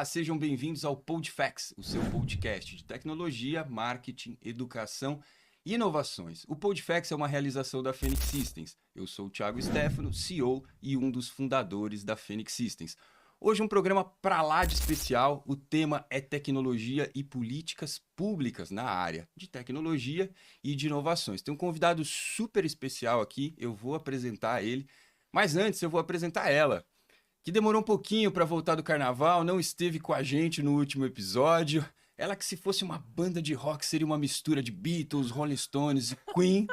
sejam bem-vindos ao Podfacts, o seu podcast de tecnologia, marketing, educação e inovações. O Podfacts é uma realização da Phoenix Systems. Eu sou o Thiago Stefano, CEO e um dos fundadores da Phoenix Systems. Hoje um programa pra lá de especial, o tema é tecnologia e políticas públicas na área de tecnologia e de inovações. Tem um convidado super especial aqui, eu vou apresentar ele, mas antes eu vou apresentar ela, que demorou um pouquinho para voltar do carnaval, não esteve com a gente no último episódio. Ela que se fosse uma banda de rock seria uma mistura de Beatles, Rolling Stones e Queen.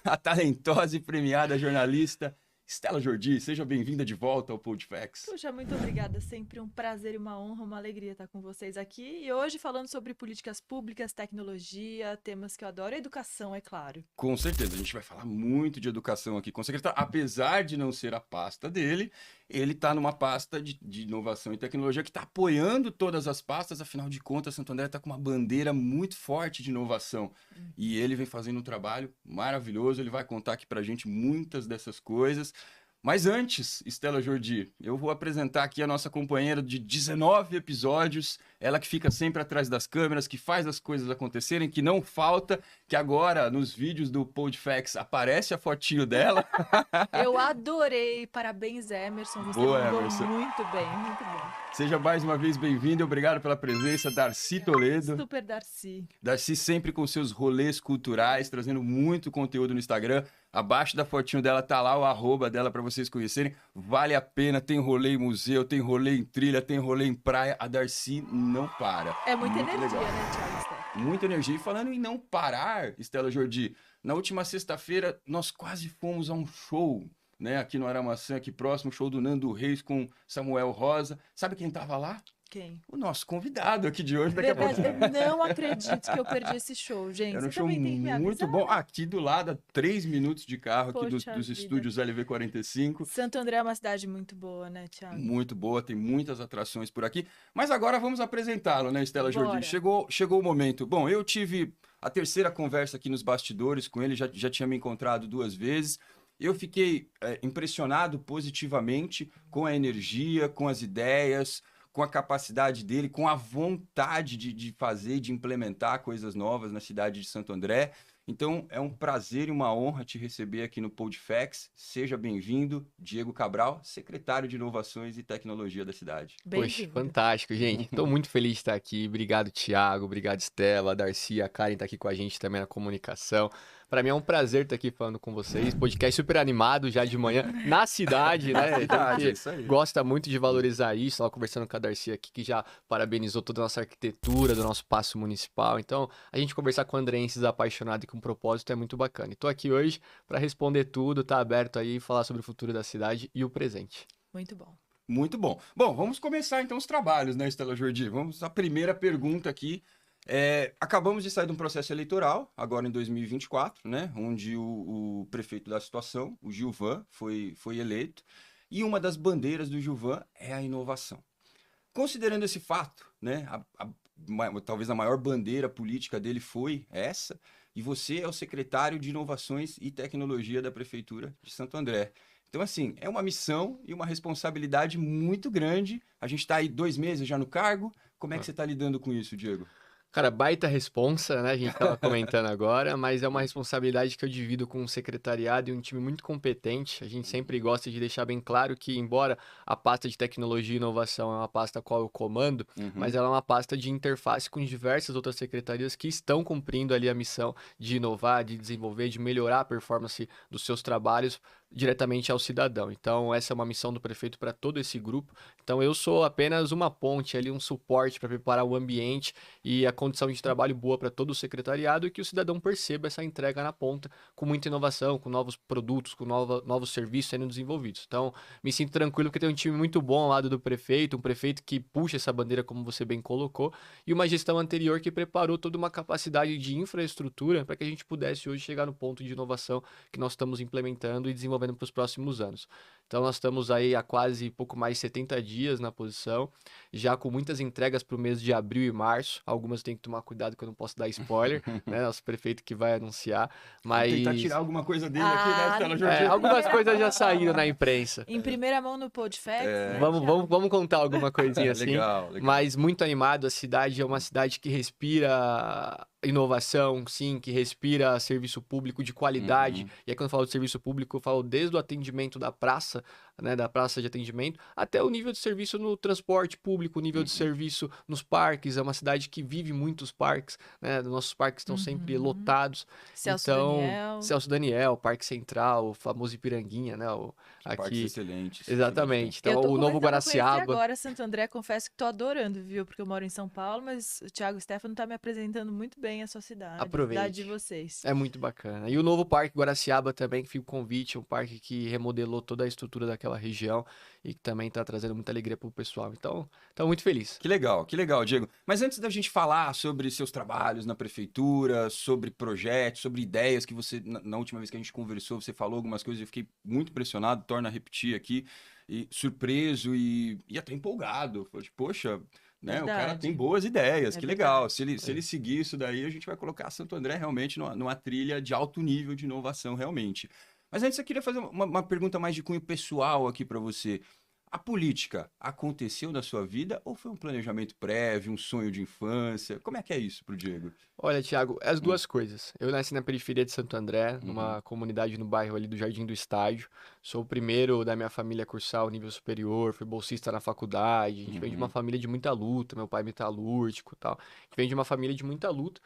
A talentosa e premiada jornalista Stella Jordi, seja bem-vinda de volta ao Podfacts. Puxa, muito obrigada. Sempre um prazer e uma honra, uma alegria estar com vocês aqui. E hoje falando sobre políticas públicas, tecnologia, temas que eu adoro, e educação, é claro. Com certeza, a gente vai falar muito de educação aqui com o secretário. Apesar de não ser a pasta dele, ele está numa pasta de inovação e tecnologia que está apoiando todas as pastas. Afinal de contas, Santo André está com uma bandeira muito forte de inovação. E ele vem fazendo um trabalho maravilhoso. Ele vai contar aqui para a gente muitas dessas coisas. Mas antes, Stella Jordi, eu vou apresentar aqui a nossa companheira de 19 episódios, ela que fica sempre atrás das câmeras, que faz as coisas acontecerem, que não falta, que agora nos vídeos do Podfacts aparece a fotinho dela. Eu adorei, parabéns Emerson, você Boa, mandou Emerson. muito bem, muito bom. Seja mais uma vez bem-vindo e obrigado pela presença, Darcy Toledo. Super Darcy. Darcy sempre com seus rolês culturais, trazendo muito conteúdo no Instagram. Abaixo da fotinho dela tá lá o arroba dela para vocês conhecerem. Vale a pena, tem rolê em museu, tem rolê em trilha, tem rolê em praia. A Darcy não para. É muita Muito energia, legal. né, Thiago Stefano? Muita energia. E falando em não parar, Stella Jordi, na última sexta-feira nós quase fomos a um show, né, aqui no Aramaçã, aqui próximo, show do Nando Reis com Samuel Rosa. Sabe quem tava lá? Quem? O nosso convidado aqui de hoje. Daqui a pouco. Verdade, eu não acredito que eu perdi esse show, gente. Era um Você show também tem que me muito avisar, bom. Aqui do lado, a 3 minutos de carro aqui dos Poxa vida. estúdios LV45. Santo André é uma cidade muito boa, né, Thiago? Muito boa, tem muitas atrações por aqui. Mas agora vamos apresentá-lo, né, Stella Jordi? Bora. Chegou o momento. Bom, eu tive a terceira conversa aqui nos bastidores com ele, já tinha me encontrado 2 vezes. Eu fiquei impressionado positivamente com a energia, com as ideias, com a capacidade dele, com a vontade de fazer, de implementar coisas novas na cidade de Santo André. Então, é um prazer e uma honra te receber aqui no Podfacts. Seja bem-vindo, Diego Cabral, secretário de Inovações e Tecnologia da cidade. Poxa, Bem-vindo. fantástico, gente. Estou muito feliz de estar aqui. Obrigado, Thiago. Obrigado, Stella, a Darcy, a Karen tá aqui com a gente também na comunicação. Para mim é um prazer estar aqui falando com vocês. Podcast super animado já de manhã na cidade, né? A É gente isso aí. gosta muito de valorizar isso. Estava conversando com a Darcy aqui, que já parabenizou toda a nossa arquitetura do nosso paço municipal. Então, a gente conversar com andrenses apaixonados e com propósito é muito bacana. Estou aqui hoje para responder tudo, tá aberto aí, falar sobre o futuro da cidade e o presente. Muito bom. Muito bom. Bom, vamos começar então os trabalhos, né, Stella Jordi? Vamos à primeira pergunta aqui. Acabamos de sair de um processo eleitoral, agora em 2024, né, onde o prefeito da situação, o Gilvan, foi eleito, e uma das bandeiras do Gilvan é a inovação. Considerando esse fato, né, talvez a maior bandeira política dele foi essa, e você é o secretário de Inovações e Tecnologia da Prefeitura de Santo André. Então, assim, é uma missão e uma responsabilidade muito grande. A gente está aí 2 meses já no cargo. Como é que você está lidando com isso, Diego? Cara, baita responsa, né? A gente tava comentando agora, mas é uma responsabilidade que eu divido com um secretariado e um time muito competente. A gente sempre gosta de deixar bem claro que, embora a pasta de tecnologia e inovação é uma pasta a qual eu comando, mas ela é uma pasta de interface com diversas outras secretarias que estão cumprindo ali a missão de inovar, de desenvolver, de melhorar a performance dos seus trabalhos diretamente ao cidadão. Então, essa é uma missão do prefeito para todo esse grupo. Então, eu sou apenas uma ponte ali, um suporte para preparar o ambiente e a condição de trabalho boa para todo o secretariado e que o cidadão perceba essa entrega na ponta, com muita inovação, com novos produtos, com novos serviços sendo desenvolvidos. Então, me sinto tranquilo porque tem um time muito bom ao lado do prefeito, um prefeito que puxa essa bandeira, como você bem colocou, e uma gestão anterior que preparou toda uma capacidade de infraestrutura para que a gente pudesse hoje chegar no ponto de inovação que nós estamos implementando e desenvolvendo para os próximos anos. Então nós estamos aí há quase pouco mais de 70 dias na posição, já com muitas entregas para o mês de abril e março. Algumas tem que tomar cuidado que eu não posso dar spoiler, né? Nosso prefeito que vai anunciar, Vou tentar mas tirar alguma coisa dele aqui, né, Tela Jorge? algumas coisas já Primeira saíram mão. na imprensa. Em primeira mão no Podfacts, né, Vamos, Thiago? vamos, vamos contar alguma coisinha assim. Legal, legal. Mas muito animado, a cidade é uma cidade que respira inovação, sim, que respira serviço público de qualidade. Uhum. E aí, quando eu falo de serviço público, eu falo desde o atendimento da praça, né, da praça de atendimento, até o nível de serviço no transporte público, o nível de serviço nos parques. É uma cidade que vive muitos parques, né? Nossos parques estão sempre lotados. Celso Então, Daniel. Celso Daniel, Parque Central, o famoso Ipiranguinha, né? Parques Aqui. excelentes. Exatamente. Eu Então, tô o Novo começando a conhecer Guaraciaba. agora Santo André, confesso que tô adorando, viu? Porque eu moro em São Paulo, mas o Thiago Stefano tá me apresentando muito bem a sua cidade, a cidade de Aproveite. vocês. É muito bacana. E o novo Parque Guaraciaba também, que fica o convite, um parque que remodelou toda a estrutura daquela região e que também está trazendo muita alegria pro pessoal. Então, muito feliz. Que legal, Diego. Mas antes da gente falar sobre seus trabalhos na prefeitura, sobre projetos, sobre ideias que você, na última vez que a gente conversou, você falou algumas coisas, eu fiquei muito impressionado, torno a repetir aqui, e surpreso e até empolgado. Falei, poxa, né, o cara Verdade. tem boas ideias, É que legal. verdade. Se ele seguir isso daí, a gente vai colocar Santo André realmente numa trilha de alto nível de inovação, realmente. Mas antes eu queria fazer uma pergunta mais de cunho pessoal aqui para você. A política aconteceu na sua vida ou foi um planejamento prévio, um sonho de infância? Como é que é isso pro Diego? Olha, Thiago, as duas coisas. Eu nasci na periferia de Santo André, numa comunidade no bairro ali do Jardim do Estádio. Sou o primeiro da minha família a cursar o nível superior, fui bolsista na faculdade. A gente vem de uma família de muita luta, meu pai é metalúrgico e tal. A gente vem de uma família de muita luta.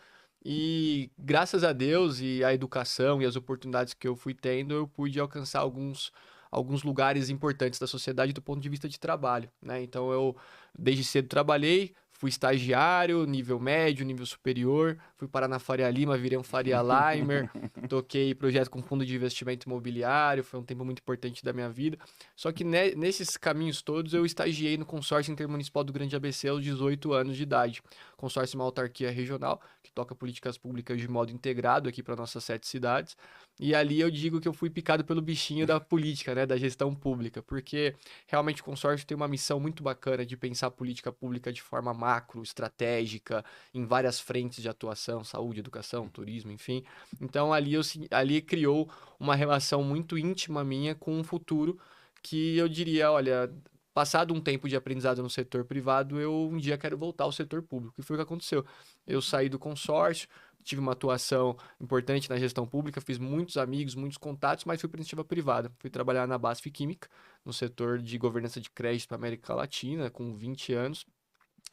E graças a Deus e à educação e às oportunidades que eu fui tendo, eu pude alcançar alguns lugares importantes da sociedade do ponto de vista de trabalho, né? Então eu desde cedo trabalhei, fui estagiário, nível médio, nível superior, fui parar na Faria Lima, virei um Faria Limer, toquei projeto com fundo de investimento imobiliário, foi um tempo muito importante da minha vida. Só que nesses caminhos todos eu estagiei no consórcio intermunicipal do Grande ABC aos 18 anos de idade. Consórcio é uma autarquia regional que toca políticas públicas de modo integrado aqui para nossas 7 cidades. E ali eu digo que eu fui picado pelo bichinho da política, né, da gestão pública, porque realmente o consórcio tem uma missão muito bacana de pensar a política pública de forma macro, estratégica, em várias frentes de atuação, saúde, educação, turismo, enfim. Então ali criou uma relação muito íntima minha com um futuro que eu diria, olha, passado um tempo de aprendizado no setor privado, eu um dia quero voltar ao setor público. E foi o que aconteceu. Eu saí do consórcio, tive uma atuação importante na gestão pública, fiz muitos amigos, muitos contatos, mas fui para iniciativa privada. Fui trabalhar na BASF Química, no setor de governança de crédito para América Latina, com 20 anos.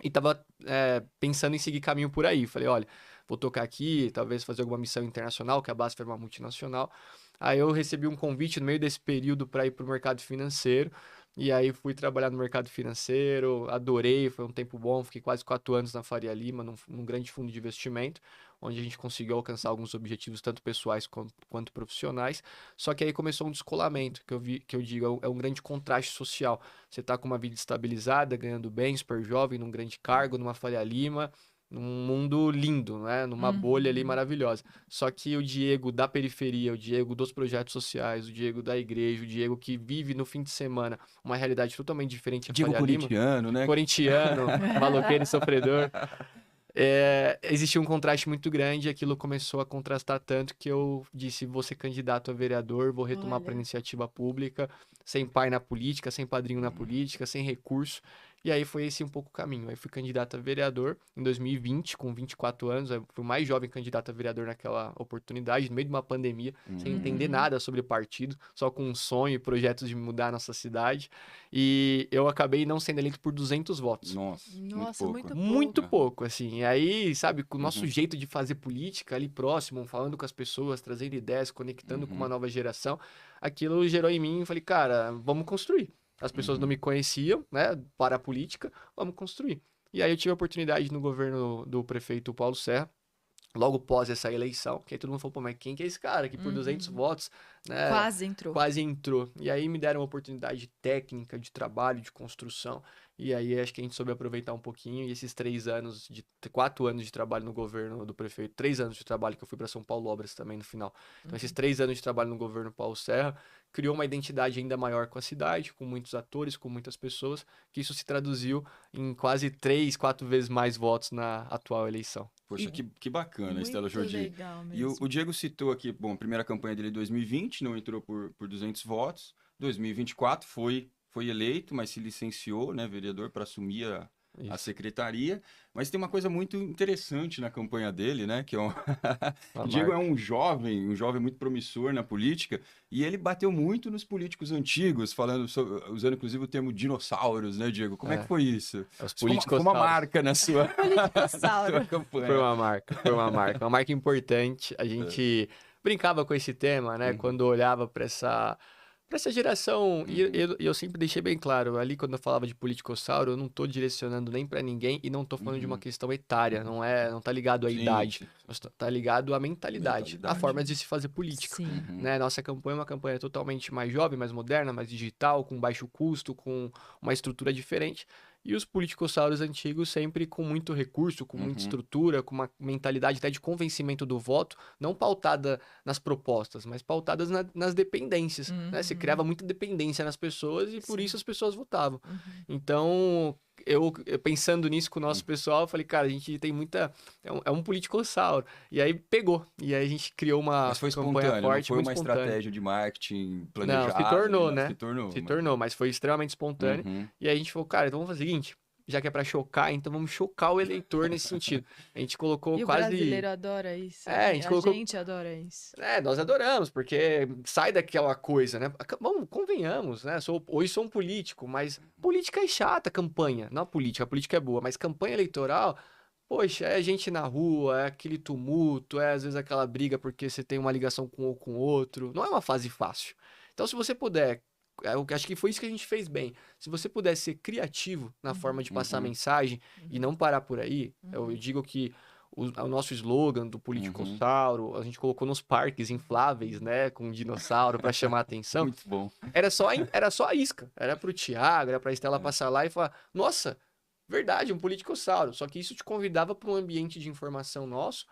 E estava pensando em seguir caminho por aí. Falei, olha, vou tocar aqui, talvez fazer alguma missão internacional, que a BASF era uma multinacional. Aí eu recebi um convite no meio desse período para ir para o mercado financeiro. E aí fui trabalhar no mercado financeiro, adorei, foi um tempo bom, fiquei quase 4 anos na Faria Lima, num grande fundo de investimento, onde a gente conseguiu alcançar alguns objetivos, tanto pessoais quanto profissionais. Só que aí começou um descolamento, que eu digo, é um grande contraste social. Você está com uma vida estabilizada, ganhando bem, super jovem, num grande cargo, numa Faria Lima, num mundo lindo, né? Numa bolha ali maravilhosa. Só que o Diego da periferia, o Diego dos projetos sociais, o Diego da igreja, o Diego que vive no fim de semana uma realidade totalmente diferente da Diego Faria Lima. corintiano, né? Corintiano, maloqueiro e sofredor. Existia um contraste muito grande e aquilo começou a contrastar tanto que eu disse, vou ser candidato a vereador, vou retomar para Olha. iniciativa pública, sem pai na política, sem padrinho na política, sem recurso. E aí foi esse um pouco o caminho. Aí fui candidato a vereador em 2020, com 24 anos. Eu fui o mais jovem candidato a vereador naquela oportunidade, no meio de uma pandemia, sem entender nada sobre partido, só com um sonho e projetos de mudar a nossa cidade. E eu acabei não sendo eleito por 200 votos. Nossa, Nossa, muito muito pouco. Muito Aham. pouco, assim. E aí, sabe, com o nosso jeito de fazer política ali próximo, falando com as pessoas, trazendo ideias, conectando com uma nova geração, aquilo gerou em mim e falei, cara, vamos construir. As pessoas não me conheciam, né, para a política, vamos construir. E aí eu tive a oportunidade no governo do prefeito Paulo Serra, logo pós essa eleição, que aí todo mundo falou, pô, mas quem que é esse cara que por 200 votos, né, Quase entrou. quase entrou. E aí me deram uma oportunidade técnica, de trabalho, de construção. E aí acho que a gente soube aproveitar um pouquinho. E esses 4 anos de trabalho no governo do prefeito, 3 anos de trabalho que eu fui para São Paulo Obras também no final. Então esses 3 anos de trabalho no governo Paulo Serra criou uma identidade ainda maior com a cidade, com muitos atores, com muitas pessoas, que isso se traduziu em quase 3, 4 vezes mais votos na atual eleição. Poxa, que bacana, Estela Muito Jordi. legal E o mesmo. Diego citou aqui, bom, a primeira campanha dele em 2020, não entrou por 200 votos. 2024 foi eleito, mas se licenciou, né, vereador, para assumir a Isso. secretaria. Mas tem uma coisa muito interessante na campanha dele, né, que é Uma o Diego é marca. um jovem muito promissor na política, e ele bateu muito nos políticos antigos, usando inclusive o termo dinossauros, né, Diego? Como é que É, foi isso? os Isso foi uma políticos marca na sua, na sua Politicossauro. campanha. Uma marca importante. A gente brincava com esse tema, né? Uhum, Quando olhava para essa geração, e uhum, eu sempre deixei bem claro, ali quando eu falava de politicossauro, eu não tô direcionando nem para ninguém e não tô falando de uma uhum. questão etária, não tá ligado à Sim, idade, sim. mas tá ligado à mentalidade, à Mentalidade. forma de se fazer política. Sim. Uhum, Né? Nossa campanha é uma campanha totalmente mais jovem, mais moderna, mais digital, com baixo custo, com uma estrutura diferente. E os politicossauros antigos sempre com muito recurso, com muita uhum, estrutura, com uma mentalidade até de convencimento do voto, não pautada nas propostas, mas pautadas nas dependências, né? Se criava muita dependência nas pessoas e por Sim. isso as pessoas votavam. Uhum. Então, eu pensando nisso com o nosso uhum. pessoal, eu falei, cara, a gente tem muita... É um politicossauro. E aí pegou. E aí a gente criou uma Mas foi campanha espontâneo, não forte, foi muito uma espontânea. estratégia de marketing Não, se planejada, nem tornou, nada, né? se tornou. Se Mas... tornou, mas foi extremamente espontâneo. Uhum. E aí a gente falou, cara, então vamos fazer o seguinte, já que é pra chocar, então vamos chocar o eleitor nesse sentido. A gente colocou E o quase... brasileiro adora isso. É, a gente colocou... gente adora isso. É, nós adoramos, porque sai daquela coisa, né? Vamos, convenhamos, né? Hoje sou um político, mas política é chata, campanha. Não a política é boa, mas campanha eleitoral, poxa, é gente na rua, é aquele tumulto, é às vezes aquela briga porque você tem uma ligação com um ou com o outro. Não é uma fase fácil. Então, se você puder, eu acho que foi isso que a gente fez bem. Se você puder ser criativo na forma de passar a Uhum. mensagem e não parar por aí, eu digo que o nosso slogan do Uhum. politicossauro, a gente colocou nos parques infláveis, né, com um dinossauro para chamar a atenção. Muito bom. Era só a isca. Era pro Thiago, era pra Estela passar lá e falar: nossa, verdade, um politicossauro. Só que isso te convidava para um ambiente de informação nosso,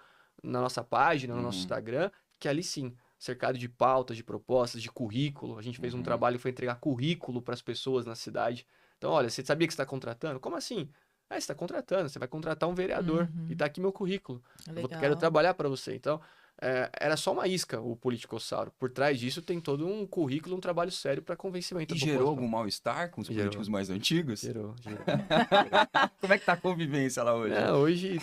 na nossa página, no nosso Uhum. Instagram, que ali sim, cercado de pautas, de propostas, de currículo. A gente fez um Uhum. trabalho que foi entregar currículo para as pessoas na cidade. Então, olha, você sabia que você está contratando? Como assim? Você está contratando, você vai contratar um vereador e tá aqui meu currículo. Quero Legal. trabalhar para você. Então, era só uma isca o politicossauro. Por trás disso tem todo um currículo, um trabalho sério para convencimento E da gerou população. algum mal-estar com os Gerou. políticos mais antigos? Gerou. Como é que tá a convivência lá hoje? Não, hoje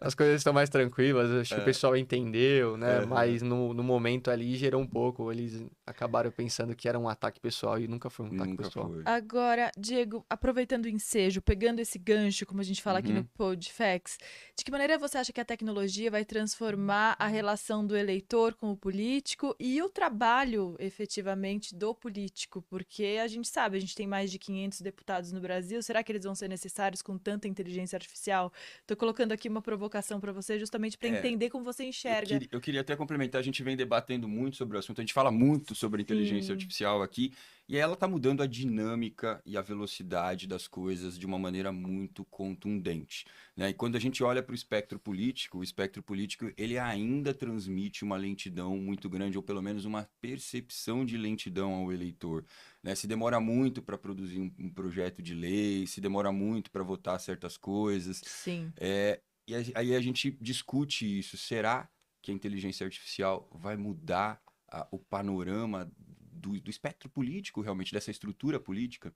as coisas estão mais tranquilas, acho que o pessoal entendeu, né? Aham. Mas no momento ali gerou um pouco. Eles acabaram pensando que era um ataque pessoal e nunca foi um ataque Nunca pessoal. foi. Agora, Diego, aproveitando o ensejo, pegando esse gancho, como a gente fala aqui no Uhum. Podfacts, de que maneira você acha que a tecnologia vai transformar a relação do eleitor com o político e o trabalho, efetivamente, do político? Porque a gente sabe, a gente tem mais de 500 deputados no Brasil, será que eles vão ser necessários com tanta inteligência artificial? Estou colocando aqui uma provocação para você, justamente para É, entender como você enxerga. Eu queria até complementar, a gente vem debatendo muito sobre o assunto, a gente fala muito sobre inteligência Sim. artificial aqui, e ela está mudando a dinâmica e a velocidade das coisas de uma maneira muito contundente, né? E quando a gente olha para o espectro político, ele ainda transmite uma lentidão muito grande, ou pelo menos uma percepção de lentidão ao eleitor, né? Se demora muito para produzir um projeto de lei, se demora muito para votar certas coisas, Sim. aí a gente discute isso. Será que a inteligência artificial vai mudar o panorama do espectro político, realmente, dessa estrutura política?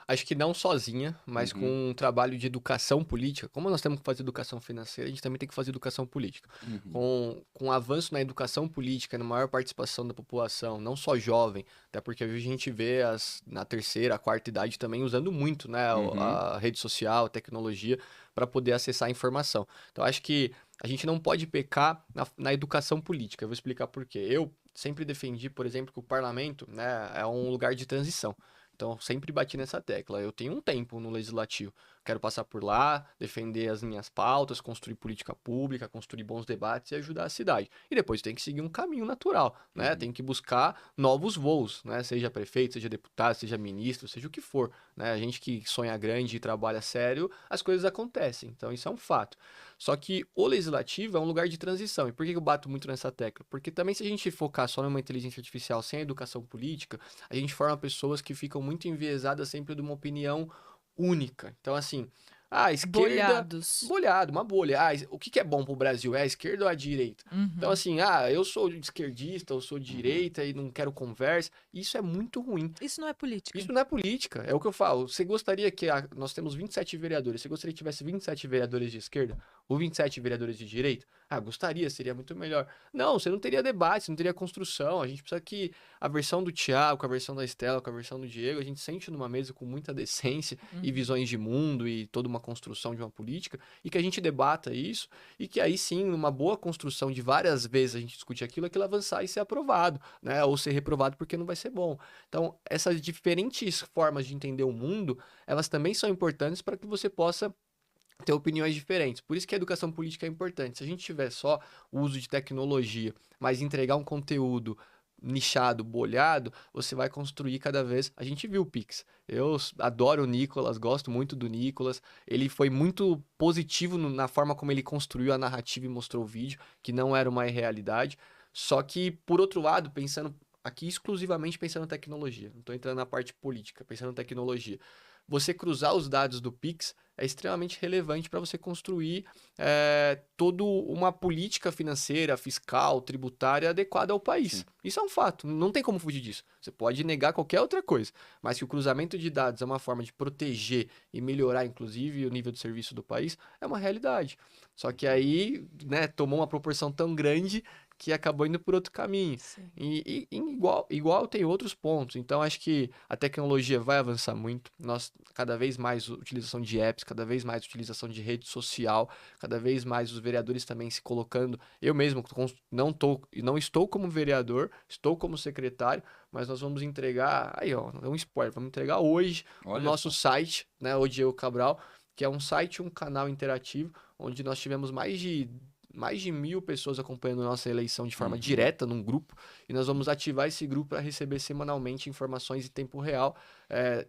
Acho que não sozinha, mas Uhum. com um trabalho de educação política. Como nós temos que fazer educação financeira, a gente também tem que fazer educação política. Uhum. Com o avanço na educação política, na maior participação da população, não só jovem, até porque hoje a gente vê na terceira, quarta idade também usando muito, né, Uhum. a rede social, a tecnologia, para poder acessar a informação. Então, acho que a gente não pode pecar na educação política. Eu vou explicar por quê. Eu sempre defendi, por exemplo, que o parlamento, né, é um lugar de transição. Então, eu sempre bati nessa tecla. Eu tenho um tempo no legislativo. Quero passar por lá, defender as minhas pautas, construir política pública, construir bons debates e ajudar a cidade. E depois tem que seguir um caminho natural, né? Tem que buscar novos voos, né? Seja prefeito, seja deputado, seja ministro, seja o que for, né? A gente que sonha grande e trabalha sério, as coisas acontecem. Então, isso é um fato. Só que o legislativo é um lugar de transição. E por que eu bato muito nessa tecla? Porque também se a gente focar só numa inteligência artificial sem a educação política, a gente forma pessoas que ficam muito enviesadas sempre de uma opinião única. Então, assim, a esquerda. Bolhados. Bolhado, uma bolha. O que que é bom pro Brasil? É a esquerda ou a direita? Então, Uhum. assim, eu sou esquerdista, eu sou de direita e não quero conversa. Isso é muito ruim. Isso não é política. Isso não é política, é o que eu falo. Você gostaria que nós temos 27 vereadores, você gostaria que tivesse 27 vereadores de esquerda ou 27 vereadores de direita? Gostaria, seria muito melhor. Não, você não teria debate, você não teria construção. A gente precisa que a versão do Thiago, com a versão da Estela, com a versão do Diego, a gente sente numa mesa com muita decência e visões de mundo e toda uma construção de uma política e que a gente debata isso e que aí sim, numa boa construção de várias vezes a gente discutir aquilo avançar e ser aprovado, né? Ou ser reprovado porque não vai ser bom. Então, essas diferentes formas de entender o mundo, elas também são importantes para que você possa ter opiniões diferentes. Por isso que a educação política é importante. Se a gente tiver só o uso de tecnologia, mas entregar um conteúdo nichado, bolhado, você vai construir cada vez. A gente viu o Pix. Eu adoro o Nicolas, gosto muito do Nicolas. Ele foi muito positivo na forma como ele construiu a narrativa e mostrou o vídeo, que não era uma irrealidade. Só que, por outro lado, pensando aqui exclusivamente pensando em tecnologia, não estou entrando na parte política, pensando em tecnologia. Você cruzar os dados do Pix é extremamente relevante para você construir toda uma política financeira, fiscal, tributária adequada ao país. Sim. Isso é um fato, não tem como fugir disso. Você pode negar qualquer outra coisa, mas que o cruzamento de dados é uma forma de proteger e melhorar, inclusive, o nível de serviço do país, é uma realidade. Só que aí, né, tomou uma proporção tão grande que acabou indo por outro caminho. Sim. E igual tem outros pontos. Então, acho que a tecnologia vai avançar muito. Nós, cada vez mais, utilização de apps, cada vez mais utilização de rede social, cada vez mais os vereadores também se colocando. Eu mesmo não estou como vereador, estou como secretário, mas nós vamos entregar. Aí, ó, é um spoiler. Vamos entregar hoje o Olha nosso só. site, né? O Diego Cabral, que é um site e um canal interativo, onde nós tivemos mais de 1.000 pessoas acompanhando nossa eleição de forma direta num grupo, e nós vamos ativar esse grupo para receber semanalmente informações em tempo real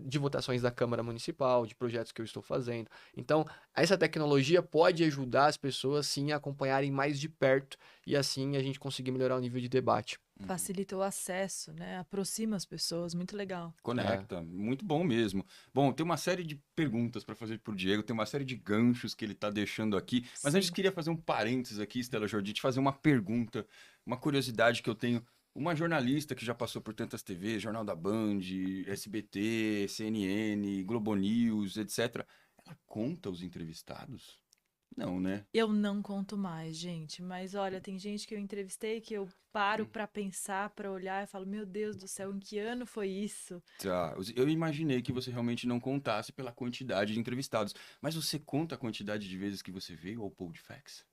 de votações da Câmara Municipal, de projetos que eu estou fazendo. Então, essa tecnologia pode ajudar as pessoas, sim, a acompanharem mais de perto e assim a gente conseguir melhorar o nível de debate. Facilita o acesso, né? Aproxima as pessoas, muito legal. Conecta, muito bom mesmo. Bom, tem uma série de perguntas para fazer pro Diego, tem uma série de ganchos que ele tá deixando aqui, mas antes Sim. queria fazer um parênteses aqui, Estela Jordi, te fazer uma pergunta, uma curiosidade que eu tenho. Uma jornalista que já passou por tantas TVs, Jornal da Band, SBT, CNN, Globo News, etc. Ela conta os entrevistados? Não, né? Eu não conto mais, gente, mas olha, tem gente que eu entrevistei que eu paro pra pensar, pra olhar e falo, meu Deus do céu, em que ano foi isso? Tá, eu imaginei que você realmente não contasse pela quantidade de entrevistados, mas você conta a quantidade de vezes que você veio ao Podfax?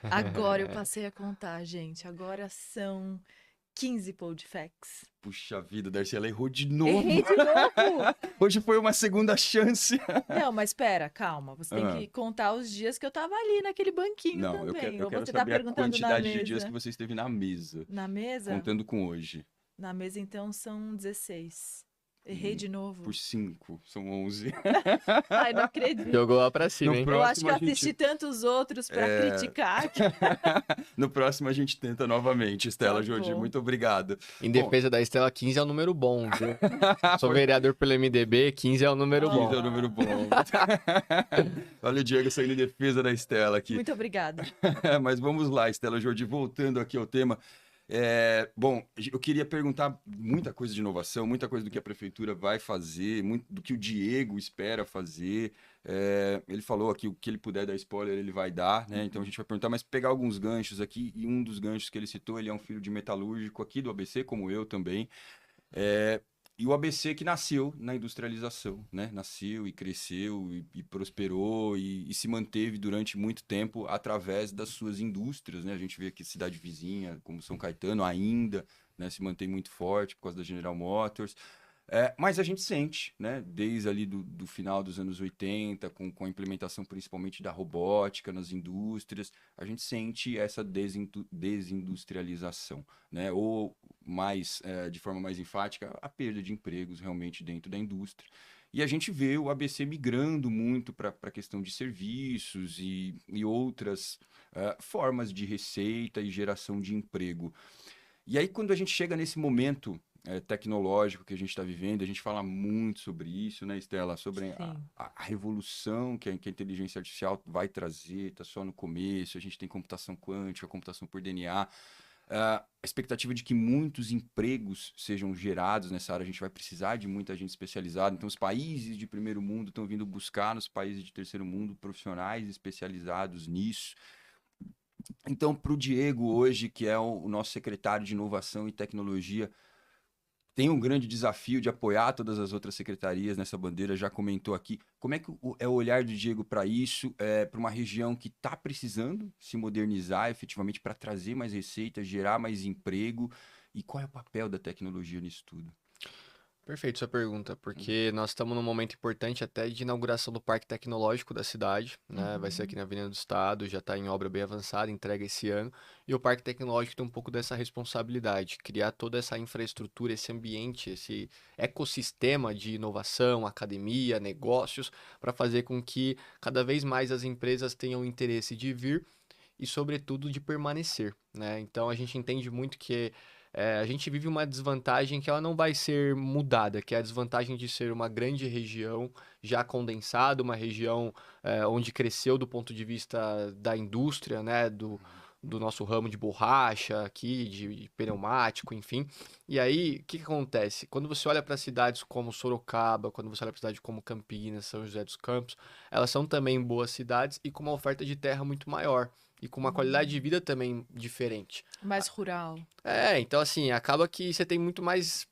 Agora eu passei a contar, gente. Agora são 15 Podfacts. Puxa vida, Darcy, ela errou de novo. Errei de novo! Hoje foi uma segunda chance. Não, mas pera, calma. Você tem Ah. que contar os dias que eu tava ali naquele banquinho Não, eu também. quero, eu Ou quero você tá saber a perguntando na quantidade de dias mesa? que você esteve na mesa, Na mesa? contando com hoje. Na mesa, então, são 16. Errei de novo. Por 5, são 11. Ai, não acredito. Jogou lá pra cima, No hein? Eu acho que próximo eu a gente- assisti tantos outros pra criticar. No próximo a gente tenta novamente, Estela Tá Jordi. bom. Muito obrigado. Em defesa da Estela, 15 é um número bom, viu? Sou vereador pelo MDB, 15 é um número 15 bom. é um número bom. Olha o Diego saindo em defesa da Estela aqui. Muito obrigada. Mas vamos lá, Estela Jordi, voltando aqui ao tema. Bom, eu queria perguntar muita coisa de inovação, muita coisa do que a prefeitura vai fazer, muito do que o Diego espera fazer. Ele falou aqui o que ele puder dar spoiler, ele vai dar, né? Então a gente vai perguntar, mas pegar alguns ganchos aqui, e um dos ganchos que ele citou, ele é um filho de metalúrgico aqui do ABC, como eu também. E o ABC que nasceu na industrialização, né? Nasceu e cresceu e prosperou e se manteve durante muito tempo através das suas indústrias, né? A gente vê aqui cidade vizinha, como São Caetano, ainda, né, se mantém muito forte por causa da General Motors. Mas a gente sente, né, desde ali do final dos anos 80, com a implementação principalmente da robótica nas indústrias, a gente sente essa desindustrialização, né, ou mais, de forma mais enfática, a perda de empregos realmente dentro da indústria. E a gente vê o ABC migrando muito para a questão de serviços e outras formas de receita e geração de emprego. E aí, quando a gente chega nesse momento tecnológico que a gente está vivendo, a gente fala muito sobre isso, né, Estela? Sobre Sim. a revolução que a inteligência artificial vai trazer, está só no começo, a gente tem computação quântica, computação por DNA. A expectativa de que muitos empregos sejam gerados nessa área, a gente vai precisar de muita gente especializada. Então, os países de primeiro mundo estão vindo buscar nos países de terceiro mundo profissionais especializados nisso. Então, para o Diego hoje, que é o nosso secretário de Inovação e Tecnologia, tem um grande desafio de apoiar todas as outras secretarias nessa bandeira, já comentou aqui. Como é que é o olhar do Diego para isso, para uma região que está precisando se modernizar efetivamente para trazer mais receita, gerar mais emprego? E qual é o papel da tecnologia nisso tudo? Perfeito sua pergunta, porque nós estamos num momento importante até de inauguração do Parque Tecnológico da cidade, né? Vai ser aqui na Avenida do Estado, já está em obra bem avançada, entrega esse ano. E o Parque Tecnológico tem um pouco dessa responsabilidade, criar toda essa infraestrutura, esse ambiente, esse ecossistema de inovação, academia, negócios, para fazer com que cada vez mais as empresas tenham interesse de vir e, sobretudo, de permanecer, né? Então a gente entende muito que a gente vive uma desvantagem que ela não vai ser mudada, que é a desvantagem de ser uma grande região já condensada, uma região onde cresceu do ponto de vista da indústria, né? Do nosso ramo de borracha aqui, de pneumático, enfim. E aí, o que que acontece? Quando você olha para cidades como Sorocaba, quando você olha para cidades como Campinas, São José dos Campos, elas são também boas cidades e com uma oferta de terra muito maior. E com uma qualidade de vida também diferente. Mais rural. Então assim, acaba que você tem muito mais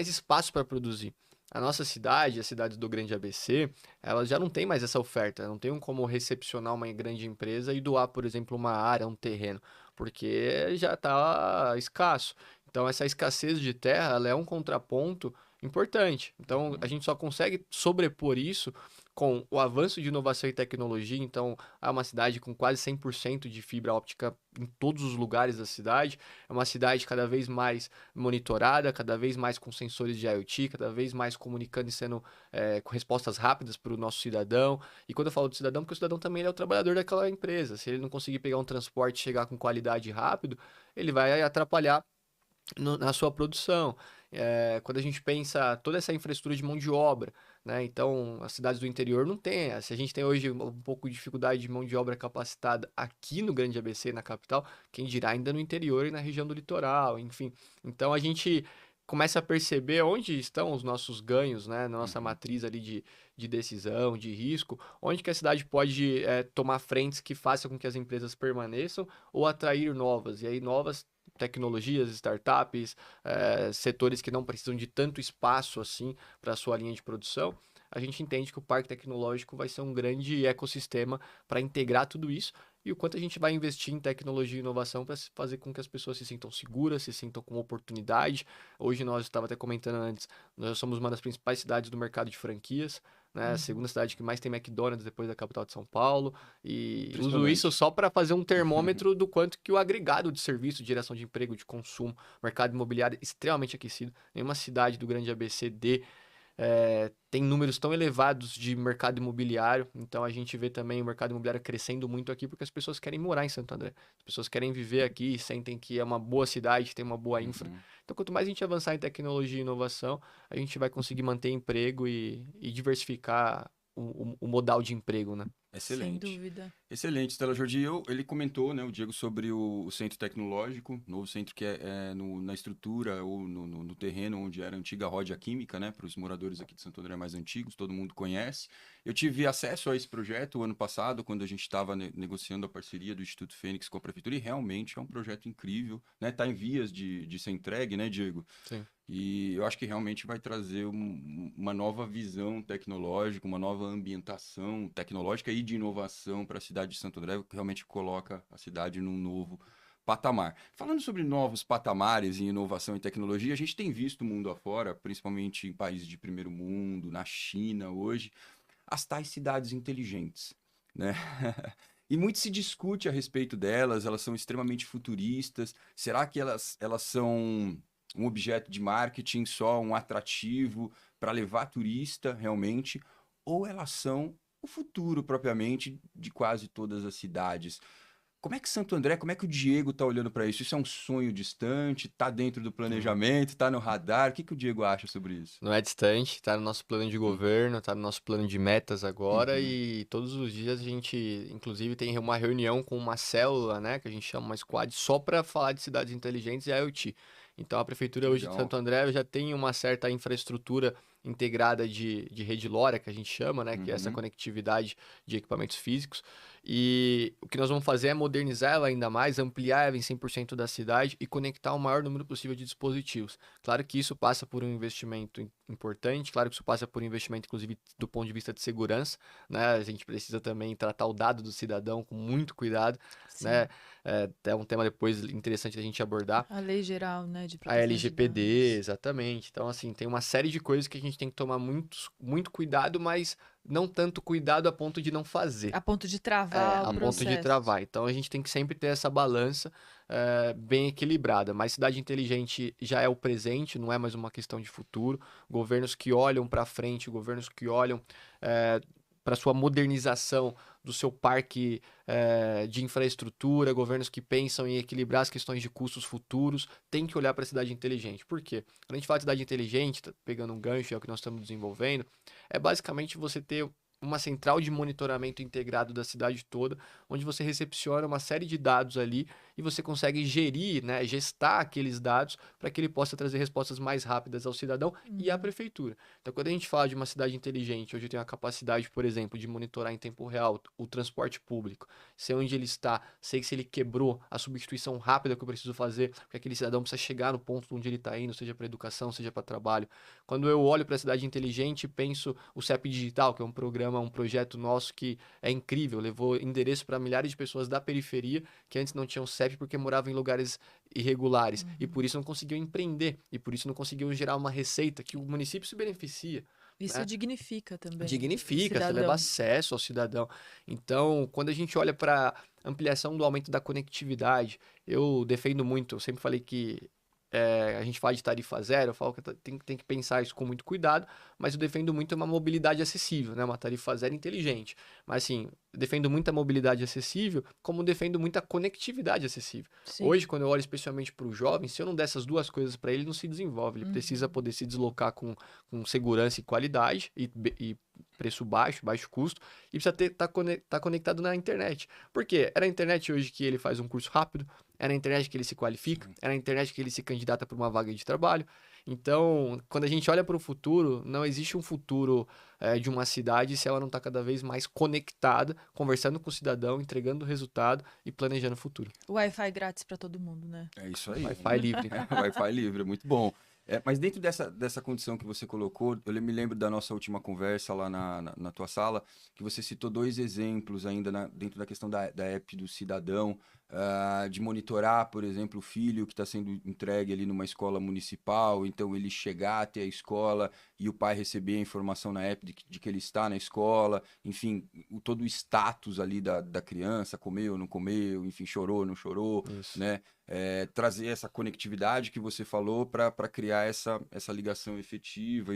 espaço para produzir. A nossa cidade, as cidades do Grande ABC, elas já não têm mais essa oferta, não tem como recepcionar uma grande empresa e doar, por exemplo, uma área, um terreno, porque já está escasso. Então essa escassez de terra, ela é um contraponto importante. Então a gente só consegue sobrepor isso com o avanço de inovação e tecnologia. Então é uma cidade com quase 100% de fibra óptica em todos os lugares da cidade. É uma cidade cada vez mais monitorada, cada vez mais com sensores de IoT, cada vez mais comunicando e sendo com respostas rápidas para o nosso cidadão. E quando eu falo do cidadão, porque o cidadão também é o trabalhador daquela empresa. Se ele não conseguir pegar um transporte e chegar com qualidade rápido, ele vai atrapalhar na sua produção. Quando a gente pensa toda essa infraestrutura de mão de obra, né? Então, as cidades do interior não tem. Se a gente tem hoje um pouco de dificuldade de mão de obra capacitada aqui no Grande ABC, na capital, quem dirá ainda no interior e na região do litoral, enfim. Então, a gente começa a perceber onde estão os nossos ganhos, né? Na nossa matriz ali de decisão, de risco, onde que a cidade pode tomar frentes que façam com que as empresas permaneçam ou atrair novas. E aí, novas tecnologias, startups, setores que não precisam de tanto espaço assim para a sua linha de produção, a gente entende que o parque tecnológico vai ser um grande ecossistema para integrar tudo isso e o quanto a gente vai investir em tecnologia e inovação para fazer com que as pessoas se sintam seguras, se sintam com oportunidade. Hoje nós estava até comentando antes, nós somos uma das principais cidades do mercado de franquias, né? A segunda cidade que mais tem McDonald's depois da capital de São Paulo. E uso isso só para fazer um termômetro do quanto que o agregado de serviço, de geração de emprego, de consumo, mercado imobiliário extremamente aquecido. Nenhuma cidade do Grande ABCD tem números tão elevados de mercado imobiliário. Então a gente vê também o mercado imobiliário crescendo muito aqui porque as pessoas querem morar em Santo André. As pessoas querem viver aqui, sentem que é uma boa cidade, tem uma boa infra. Então, quanto mais a gente avançar em tecnologia e inovação, a gente vai conseguir manter emprego e diversificar o modal de emprego, né? Excelente. Sem dúvida. Excelente, Stella Jordi. Ele comentou, né, o Diego, sobre o centro tecnológico, novo centro que é na estrutura ou no terreno onde era a antiga Rodia Química, né, para os moradores aqui de Santo André mais antigos, todo mundo conhece. Eu tive acesso a esse projeto o ano passado, quando a gente estava negociando a parceria do Instituto Fênix com a Prefeitura, e realmente é um projeto incrível, né, está em vias de ser entregue, né, Diego? Sim. E eu acho que realmente vai trazer uma nova visão tecnológica, uma nova ambientação tecnológica e de inovação para a cidade de Santo André, que realmente coloca a cidade num novo patamar. Falando sobre novos patamares em inovação e tecnologia, a gente tem visto o mundo afora, principalmente em países de primeiro mundo, na China hoje, as tais cidades inteligentes, né? E muito se discute a respeito delas, elas são extremamente futuristas. Será que elas são um objeto de marketing, só um atrativo para levar turista realmente? Ou elas são o futuro propriamente de quase todas as cidades? Como é que Santo André, como é que o Diego está olhando para isso? Isso é um sonho distante? Está dentro do planejamento? Está no radar? O que que o Diego acha sobre isso? Não é distante, está no nosso plano de Hum. governo, está no nosso plano de metas agora Uhum. e todos os dias a gente, inclusive, tem uma reunião com uma célula, né, que a gente chama uma squad, só para falar de cidades inteligentes e IoT. Então, a prefeitura Que hoje de legal. Santo André já tem uma certa infraestrutura integrada de rede LoRa, que a gente chama, né, que é essa Uhum. conectividade de equipamentos físicos. E o que nós vamos fazer é modernizar ela ainda mais, ampliar ela em 100% da cidade e conectar o maior número possível de dispositivos. Claro que isso passa por um investimento importante, claro que isso passa por um investimento, inclusive, do ponto de vista de segurança, né? A gente precisa também tratar o dado do cidadão com muito cuidado, Sim. né? É um tema depois interessante da gente abordar. A lei geral, né, de A proteção de LGPD, dados. exatamente. Então, assim, tem uma série de coisas que a gente tem que tomar muito cuidado, mas não tanto cuidado a ponto de não fazer. A ponto de travar o A ponto de processo. travar. Então a gente tem que sempre ter essa balança bem equilibrada. Mas cidade inteligente já é o presente, não é mais uma questão de futuro. Governos que olham para frente, governos que olham para sua modernização do seu parque de infraestrutura, governos que pensam em equilibrar as questões de custos futuros, tem que olhar para a cidade inteligente. Por quê? Quando a gente fala de cidade inteligente, pegando um gancho, é o que nós estamos desenvolvendo, é basicamente você ter uma central de monitoramento integrado da cidade toda, onde você recepciona uma série de dados ali e você consegue gerir, né, gestar aqueles dados para que ele possa trazer respostas mais rápidas ao cidadão e à Uhum. prefeitura. Então, quando a gente fala de uma cidade inteligente, hoje eu tenho a capacidade, por exemplo, de monitorar em tempo real o transporte público, sei onde ele está, sei se ele quebrou, a substituição rápida que eu preciso fazer, porque aquele cidadão precisa chegar no ponto onde ele está indo, seja para educação, seja para trabalho. Quando eu olho para a cidade inteligente, penso o CEP Digital, que é um programa, um projeto nosso que é incrível, levou endereço para milhares de pessoas da periferia que antes não tinham CEP porque moravam em lugares irregulares e por isso não conseguiam empreender e por isso não conseguiam gerar uma receita que o município se beneficia, Isso né? dignifica também o Dignifica, você leva cidadão. acesso ao cidadão. Então, quando a gente olha para ampliação do aumento da conectividade, eu defendo muito, eu sempre falei que a gente fala de tarifa zero, eu falo que tem que pensar isso com muito cuidado, mas eu defendo muito uma mobilidade acessível, né? Uma tarifa zero inteligente. Mas assim, eu defendo muito a mobilidade acessível, como defendo muito a conectividade acessível. Hoje, Sim. quando eu olho especialmente para o jovem, se eu não der essas duas coisas para ele, ele não se desenvolve. Ele precisa Uhum. poder se deslocar com segurança e qualidade e preço baixo, baixo custo, e precisa tá conectado na internet. Por quê? É na internet hoje que ele faz um curso rápido, é na internet que ele se qualifica, Sim. é na internet que ele se candidata para uma vaga de trabalho. Então, quando a gente olha para o futuro, não existe um futuro de uma cidade se ela não está cada vez mais conectada, conversando com o cidadão, entregando resultado e planejando o futuro. Wi-Fi grátis para todo mundo, né? É isso aí. Wi-Fi livre. Wi-Fi livre, é muito bom. Mas dentro dessa condição que você colocou, eu me lembro da nossa última conversa lá na tua sala, que você citou dois exemplos ainda dentro da questão da app do cidadão, de monitorar, por exemplo, o filho que está sendo entregue ali numa escola municipal, então ele chegar até a escola e o pai receber a informação na app de que ele está na escola, enfim, todo o status ali da criança, comeu, não comeu, enfim, chorou, não chorou, Isso. né? Trazer essa conectividade que você falou para criar essa ligação efetiva,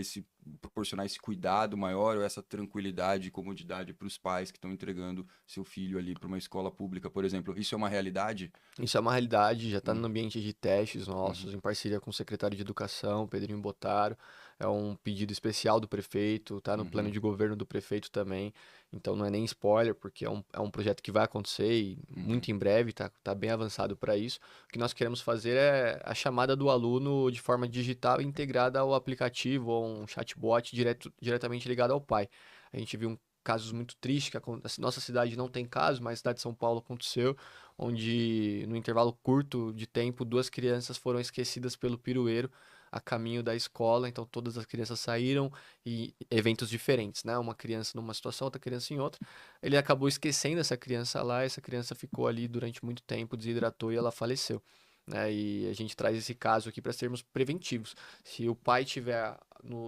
proporcionar esse cuidado maior ou essa tranquilidade e comodidade para os pais que estão entregando seu filho ali para uma escola pública, por exemplo. Isso é uma realidade? Isso é uma realidade, já está no Hum. ambiente de testes Uhum. nossos, em parceria com o secretário de Educação, Pedrinho Botaro. É um pedido especial do prefeito, está no plano Uhum. de governo do prefeito também. Então não é nem spoiler, porque é um projeto que vai acontecer e Uhum. muito em breve, tá bem avançado para isso. O que nós queremos fazer é a chamada do aluno de forma digital e integrada ao aplicativo ou um chatbot diretamente ligado ao pai. A gente viu casos muito tristes, que a nossa cidade não tem casos, mas a cidade de São Paulo aconteceu, onde no intervalo curto de tempo, duas crianças foram esquecidas pelo pirueiro a caminho da escola, então todas as crianças saíram e eventos diferentes, né? Uma criança numa situação, outra criança em outra. Ele acabou esquecendo essa criança lá, essa criança ficou ali durante muito tempo, desidratou e ela faleceu. Né? E a gente traz esse caso aqui para sermos preventivos. Se o pai tiver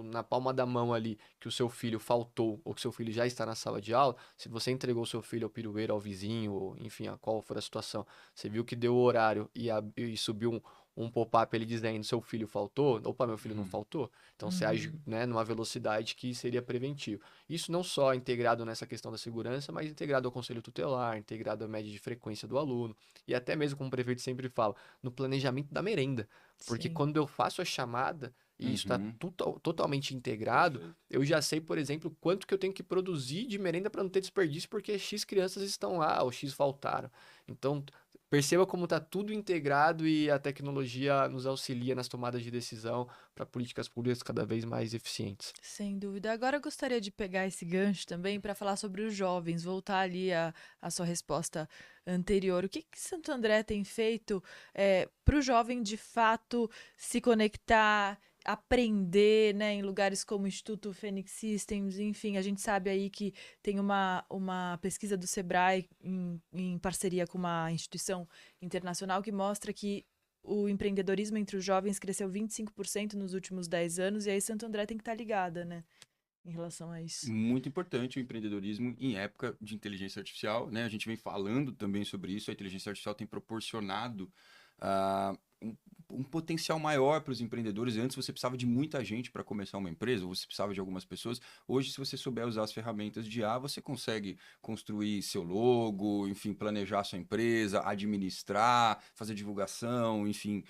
na palma da mão ali que o seu filho faltou ou que o seu filho já está na sala de aula, se você entregou o seu filho ao pirueiro, ao vizinho, ou, enfim, a qual for a situação, você viu que deu o horário e subiu um pop-up ele dizendo seu filho faltou, opa, meu filho não faltou, então você age, né, numa velocidade que seria preventivo. Isso não só integrado nessa questão da segurança, mas integrado ao conselho tutelar, integrado à média de frequência do aluno, e até mesmo, como o prefeito sempre fala, no planejamento da merenda. Porque Sim. quando eu faço a chamada e isso está Uhum. totalmente integrado, Perfeito. eu já sei, por exemplo, quanto que eu tenho que produzir de merenda para não ter desperdício, porque X crianças estão lá, ou X faltaram. Então, perceba como está tudo integrado e a tecnologia nos auxilia nas tomadas de decisão para políticas públicas cada vez mais eficientes. Sem dúvida. Agora eu gostaria de pegar esse gancho também para falar sobre os jovens, voltar ali à sua resposta anterior. O que Santo André tem feito para o jovem de fato se conectar, aprender, né, em lugares como o Instituto Phoenix Systems, enfim, a gente sabe aí que tem uma pesquisa do Sebrae em parceria com uma instituição internacional que mostra que o empreendedorismo entre os jovens cresceu 25% nos últimos 10 anos, e aí Santo André tem que estar ligada, né, em relação a isso. Muito importante o empreendedorismo em época de inteligência artificial, né? A gente vem falando também sobre isso. A inteligência artificial tem proporcionado ah, um potencial maior para os empreendedores. Antes você precisava de muita gente para começar uma empresa, ou você precisava de algumas pessoas. Hoje, se você souber usar as ferramentas de IA, você consegue construir seu logo, enfim, planejar sua empresa, administrar, fazer divulgação, enfim,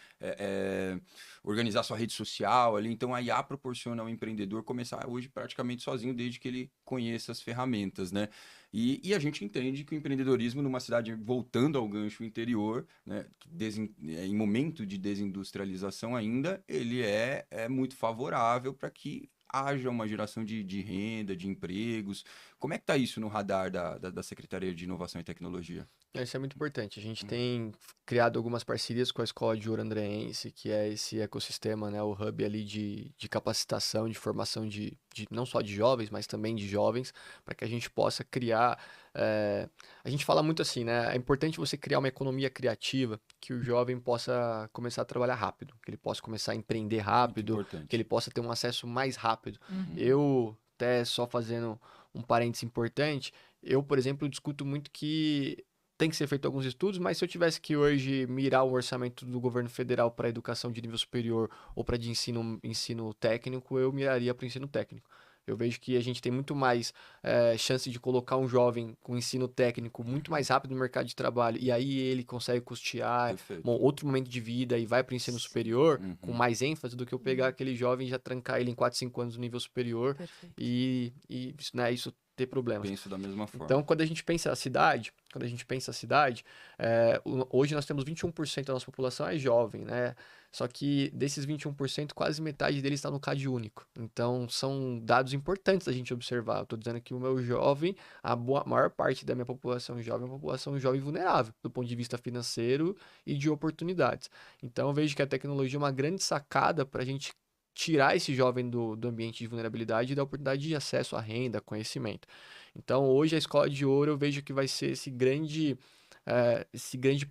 organizar sua rede social ali. Então a IA proporciona ao empreendedor começar hoje praticamente sozinho, desde que ele conheça as ferramentas, né? E a gente entende que o empreendedorismo numa cidade, voltando ao gancho interior, né, em momento de desindustrialização ainda, ele é muito favorável para que haja uma geração de renda, de empregos. Como é que está isso no radar da Secretaria de Inovação e Tecnologia? Isso é muito importante. A gente tem criado algumas parcerias com a Escola de Ouro Andreense, que é esse ecossistema, né, o hub ali de capacitação, de formação não só de jovens, mas também de jovens, para que a gente possa criar. A gente fala muito assim, né? É importante você criar uma economia criativa, que o jovem possa começar a trabalhar rápido, que ele possa começar a empreender Muito rápido, que ele importante. possa ter um acesso mais rápido. Uhum. Eu, até só fazendo um parênteses importante, eu, por exemplo, discuto muito que tem que ser feito alguns estudos, mas se eu tivesse que hoje mirar o orçamento do governo federal para educação de nível superior ou para de ensino técnico, eu miraria para o ensino técnico. Eu vejo que a gente tem muito mais chance de colocar um jovem com ensino técnico muito mais rápido no mercado de trabalho, e aí ele consegue custear Perfeito. outro momento de vida e vai para o ensino Sim. superior Uhum. com mais ênfase do que eu pegar aquele jovem e já trancar ele em 4, 5 anos no nível superior Perfeito. e né, isso ter problemas. Penso da mesma forma. Então, quando a gente pensa a cidade, hoje nós temos 21% da nossa população é jovem, né? Só que desses 21%, quase metade deles está no CAD único. Então, são dados importantes da gente observar. Eu estou dizendo que o meu jovem, maior parte da minha população jovem é uma população jovem vulnerável, do ponto de vista financeiro e de oportunidades. Então, eu vejo que a tecnologia é uma grande sacada para a gente tirar esse jovem do ambiente de vulnerabilidade e dar oportunidade de acesso à renda, conhecimento. Então, hoje a Escola de Ouro eu vejo que vai ser esse grande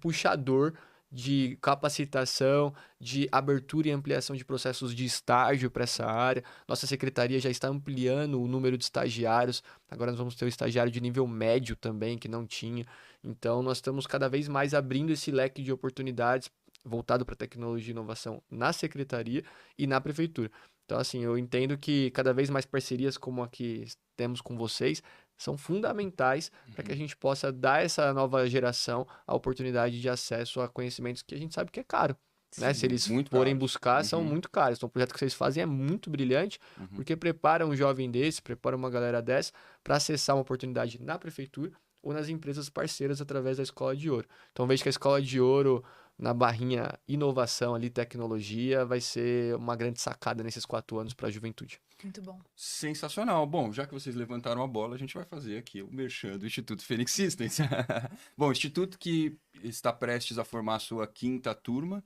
puxador de capacitação, de abertura e ampliação de processos de estágio para essa área. Nossa secretaria já está ampliando o número de estagiários. Agora nós vamos ter o estagiário de nível médio também, que não tinha. Então, nós estamos cada vez mais abrindo esse leque de oportunidades voltado para tecnologia e inovação na secretaria e na prefeitura. Então, assim, eu entendo que cada vez mais parcerias como a que temos com vocês são fundamentais para que a gente possa dar a essa nova geração a oportunidade de acesso a conhecimentos que a gente sabe que é caro. Né? Sim. Se eles Muito forem caros. buscar, são Uhum. muito caros. Então, o projeto que vocês fazem é muito brilhante, Uhum. porque prepara um jovem desse, prepara uma galera dessa para acessar uma oportunidade na prefeitura ou nas empresas parceiras através da Escola de Ouro. Então, vejo que a Escola de Ouro, na barrinha inovação ali, tecnologia, vai ser uma grande sacada nesses 4 anos para a juventude. Muito bom. Sensacional. Bom, já que vocês levantaram a bola, a gente vai fazer aqui o merchan do Instituto Phoenix Systems. Bom, instituto que está prestes a formar a sua 5ª turma.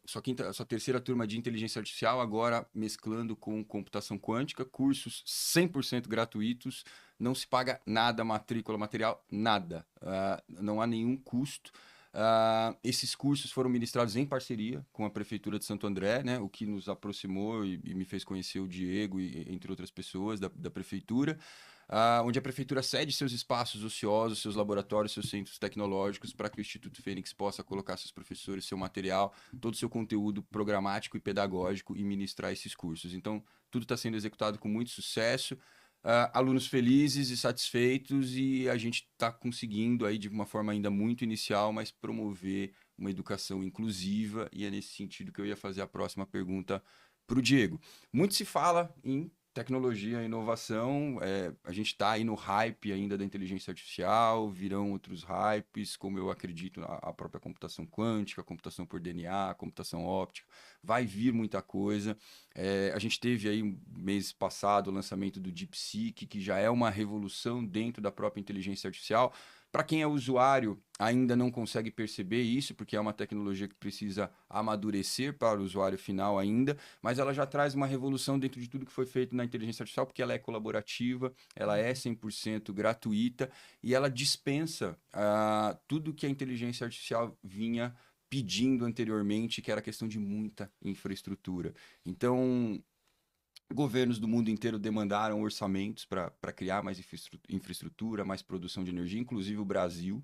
Sua terceira turma de inteligência artificial, agora mesclando com computação quântica, cursos 100% gratuitos, não se paga nada, matrícula, material, nada. Não há nenhum custo. Esses cursos foram ministrados em parceria com a Prefeitura de Santo André, né, o que nos aproximou e me fez conhecer o Diego, entre outras pessoas da Prefeitura. Onde a prefeitura cede seus espaços ociosos, seus laboratórios, seus centros tecnológicos para que o Instituto Fênix possa colocar seus professores, seu material, todo o seu conteúdo programático e pedagógico e ministrar esses cursos. Então, tudo está sendo executado com muito sucesso, alunos felizes e satisfeitos, e a gente está conseguindo, aí, de uma forma ainda muito inicial, mas promover uma educação inclusiva, e é nesse sentido que eu ia fazer a próxima pergunta para o Diego. Muito se fala em tecnologia e inovação, a gente está aí no hype ainda da inteligência artificial, virão outros hypes, como eu acredito, a própria computação quântica, a computação por DNA, a computação óptica, vai vir muita coisa. A gente teve aí, mês passado, o lançamento do DeepSeek, que já é uma revolução dentro da própria inteligência artificial. Para quem é usuário, ainda não consegue perceber isso, porque é uma tecnologia que precisa amadurecer para o usuário final ainda, mas ela já traz uma revolução dentro de tudo que foi feito na inteligência artificial, porque ela é colaborativa, ela é 100% gratuita e ela dispensa tudo que a inteligência artificial vinha pedindo anteriormente, que era questão de muita infraestrutura. Então, governos do mundo inteiro demandaram orçamentos para criar mais infraestrutura, mais produção de energia, inclusive o Brasil,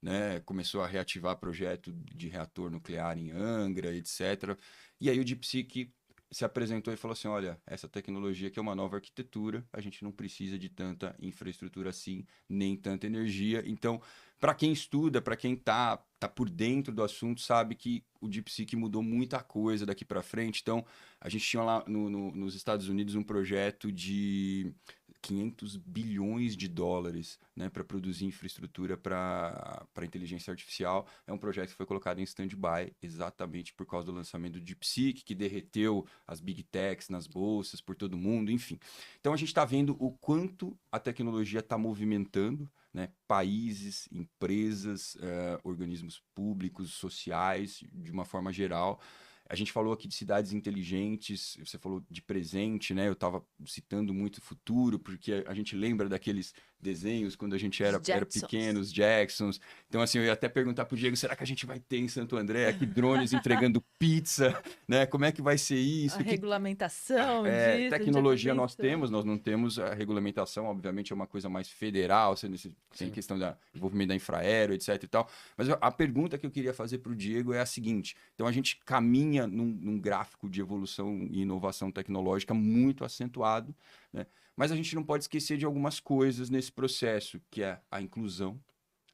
né, começou a reativar projeto de reator nuclear em Angra, etc. E aí o DeepSeek se apresentou e falou assim, olha, essa tecnologia aqui é uma nova arquitetura, a gente não precisa de tanta infraestrutura assim, nem tanta energia. Então, para quem estuda, para quem tá por dentro do assunto, sabe que o DeepSeek mudou muita coisa daqui para frente. Então, a gente tinha lá nos Estados Unidos um projeto de 500 bilhões de dólares, né, para produzir infraestrutura para inteligência artificial. É um projeto que foi colocado em stand-by exatamente por causa do lançamento do DeepSeek, que derreteu as big techs nas bolsas por todo mundo, enfim. Então a gente está vendo o quanto a tecnologia está movimentando, né, países, empresas, organismos públicos, sociais, de uma forma geral. A gente falou aqui de cidades inteligentes, você falou de presente, né? Eu estava citando muito futuro, porque a gente lembra daqueles desenhos quando a gente era pequeno, os Jacksons. Então, assim, eu ia até perguntar pro Diego, será que a gente vai ter em Santo André aqui drones entregando pizza, né? Como é que vai ser isso? A regulamentação disso. Tecnologia nós temos, nós não temos a regulamentação, obviamente é uma coisa mais federal, sem questão do envolvimento da Infraero, etc e tal. Mas a pergunta que eu queria fazer pro Diego é a seguinte, então a gente caminha num gráfico de evolução e inovação tecnológica muito acentuado, né? Mas a gente não pode esquecer de algumas coisas nesse processo, que é a inclusão,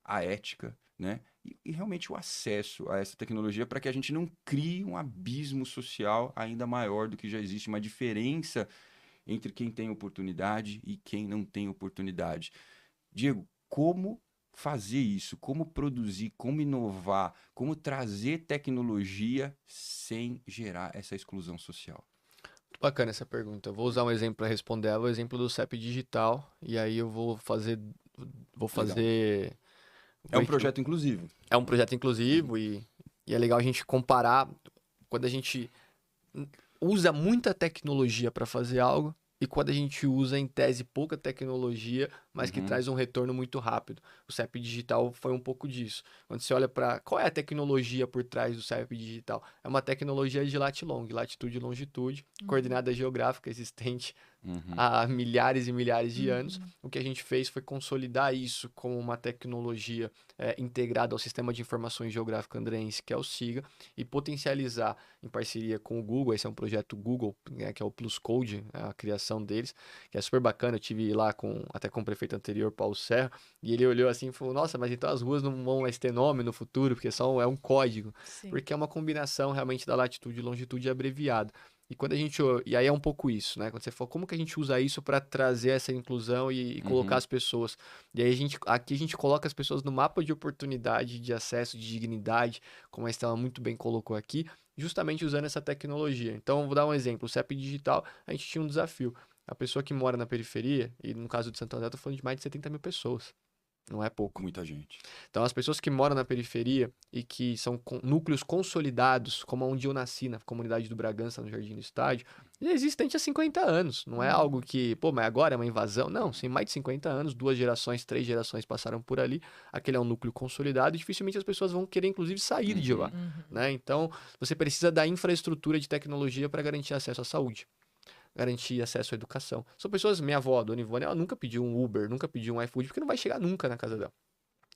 a ética, né? E realmente o acesso a essa tecnologia para que a gente não crie um abismo social ainda maior do que já existe, uma diferença entre quem tem oportunidade e quem não tem oportunidade. Diego, como fazer isso? Como produzir, como inovar, como trazer tecnologia sem gerar essa exclusão social? Bacana essa pergunta. Eu vou usar um exemplo para responder ela, o exemplo do CEP digital, e aí eu vou fazer. É um projeto inclusivo. É um projeto inclusivo e é legal a gente comparar quando a gente usa muita tecnologia para fazer algo e quando a gente usa, em tese, pouca tecnologia, mas que traz um retorno muito rápido. O CEP digital foi um pouco disso. Quando você olha para qual é a tecnologia por trás do CEP digital, é uma tecnologia de lat-long, latitude e longitude, coordenada geográfica existente há milhares e milhares de anos. O que a gente fez foi consolidar isso como uma tecnologia integrada ao Sistema de Informações Geográfico Andreense, que é o SIGA, e potencializar em parceria com o Google. Esse é um projeto Google, né, que é o Plus Code, a criação deles, que é super bacana. Eu tive lá até com o prefeito anterior, Paulo Serra, e ele olhou assim e falou, nossa, mas então as ruas não vão mais ter nome no futuro, porque é um código. Sim. Porque é uma combinação realmente da latitude e longitude abreviada. E aí é um pouco isso, né? Quando você fala, como que a gente usa isso para trazer essa inclusão e colocar as pessoas? E aí aqui a gente coloca as pessoas no mapa de oportunidade, de acesso, de dignidade, como a Estela muito bem colocou aqui, justamente usando essa tecnologia. Então, vou dar um exemplo. O CEP digital, a gente tinha um desafio. A pessoa que mora na periferia, e no caso de Santo André, eu tô falando de mais de 70 mil pessoas. Não é pouco. Muita gente. Então, as pessoas que moram na periferia e que são núcleos consolidados, como onde eu nasci, na comunidade do Bragança, no Jardim do Estádio, já existente há 50 anos. Não é algo que, pô, mas agora é uma invasão. Não, tem mais de 50 anos, 2 gerações, 3 gerações passaram por ali. Aquele é um núcleo consolidado e dificilmente as pessoas vão querer, inclusive, sair de lá. Né? Então, você precisa da infraestrutura de tecnologia para garantir acesso à saúde. Garantir acesso à educação. São pessoas, minha avó, Dona Ivone, ela nunca pediu um Uber, nunca pediu um iFood, porque não vai chegar nunca na casa dela.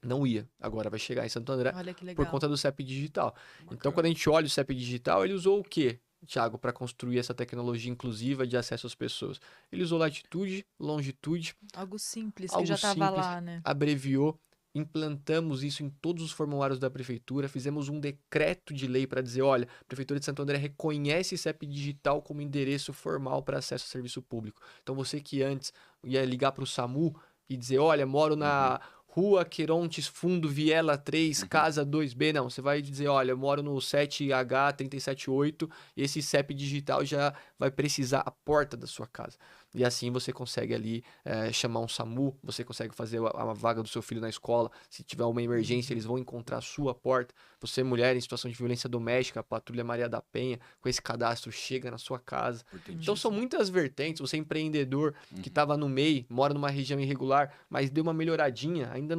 Não ia. Agora vai chegar em Santo André Olha que legal. por conta do CEP digital. Bacana. Então, quando a gente olha o CEP digital, ele usou o quê, Thiago, para construir essa tecnologia inclusiva de acesso às pessoas? Ele usou latitude, longitude, Algo simples que algo já estava simples, lá, né? abreviou, implantamos isso em todos os formulários da prefeitura, fizemos um decreto de lei para dizer, olha, a prefeitura de Santo André reconhece CEP digital como endereço formal para acesso ao serviço público. Então você que antes ia ligar para o SAMU e dizer, olha, moro na Rua Querontes Fundo Viela 3, Casa 2B, não, você vai dizer, olha, eu moro no 7H378 e esse CEP digital já vai precisar a porta da sua casa. E assim você consegue ali chamar um SAMU, você consegue fazer a vaga do seu filho na escola. Se tiver uma emergência, eles vão encontrar a sua porta. Você, mulher em situação de violência doméstica, a Patrulha Maria da Penha, com esse cadastro, chega na sua casa. Então são muitas vertentes. Você é empreendedor que estava no MEI, mora numa região irregular, mas deu uma melhoradinha, ainda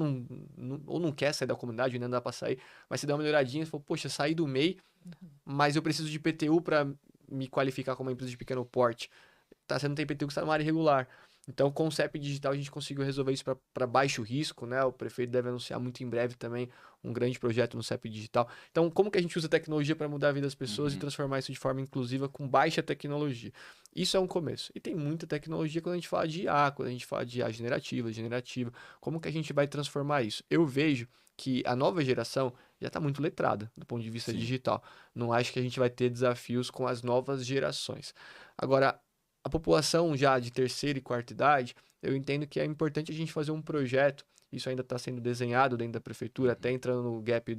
ou não quer sair da comunidade, ainda não dá para sair, mas se dá uma melhoradinha, você falou, poxa, saí do MEI, mas eu preciso de PTU para me qualificar como uma empresa de pequeno porte. Tá, você não tem PTU que está numa área irregular. Então, com o CEP digital, a gente conseguiu resolver isso para baixo risco, né? O prefeito deve anunciar muito em breve também um grande projeto no CEP digital. Então, como que a gente usa a tecnologia para mudar a vida das pessoas e transformar isso de forma inclusiva com baixa tecnologia? Isso é um começo. E tem muita tecnologia quando a gente fala de IA, quando a gente fala de IA generativa. Como que a gente vai transformar isso? Eu vejo que a nova geração já está muito letrada do ponto de vista digital. Não acho que a gente vai ter desafios com as novas gerações. Agora, a população já de terceira e quarta idade, eu entendo que é importante a gente fazer um projeto, isso ainda está sendo desenhado dentro da prefeitura, até entrando no gap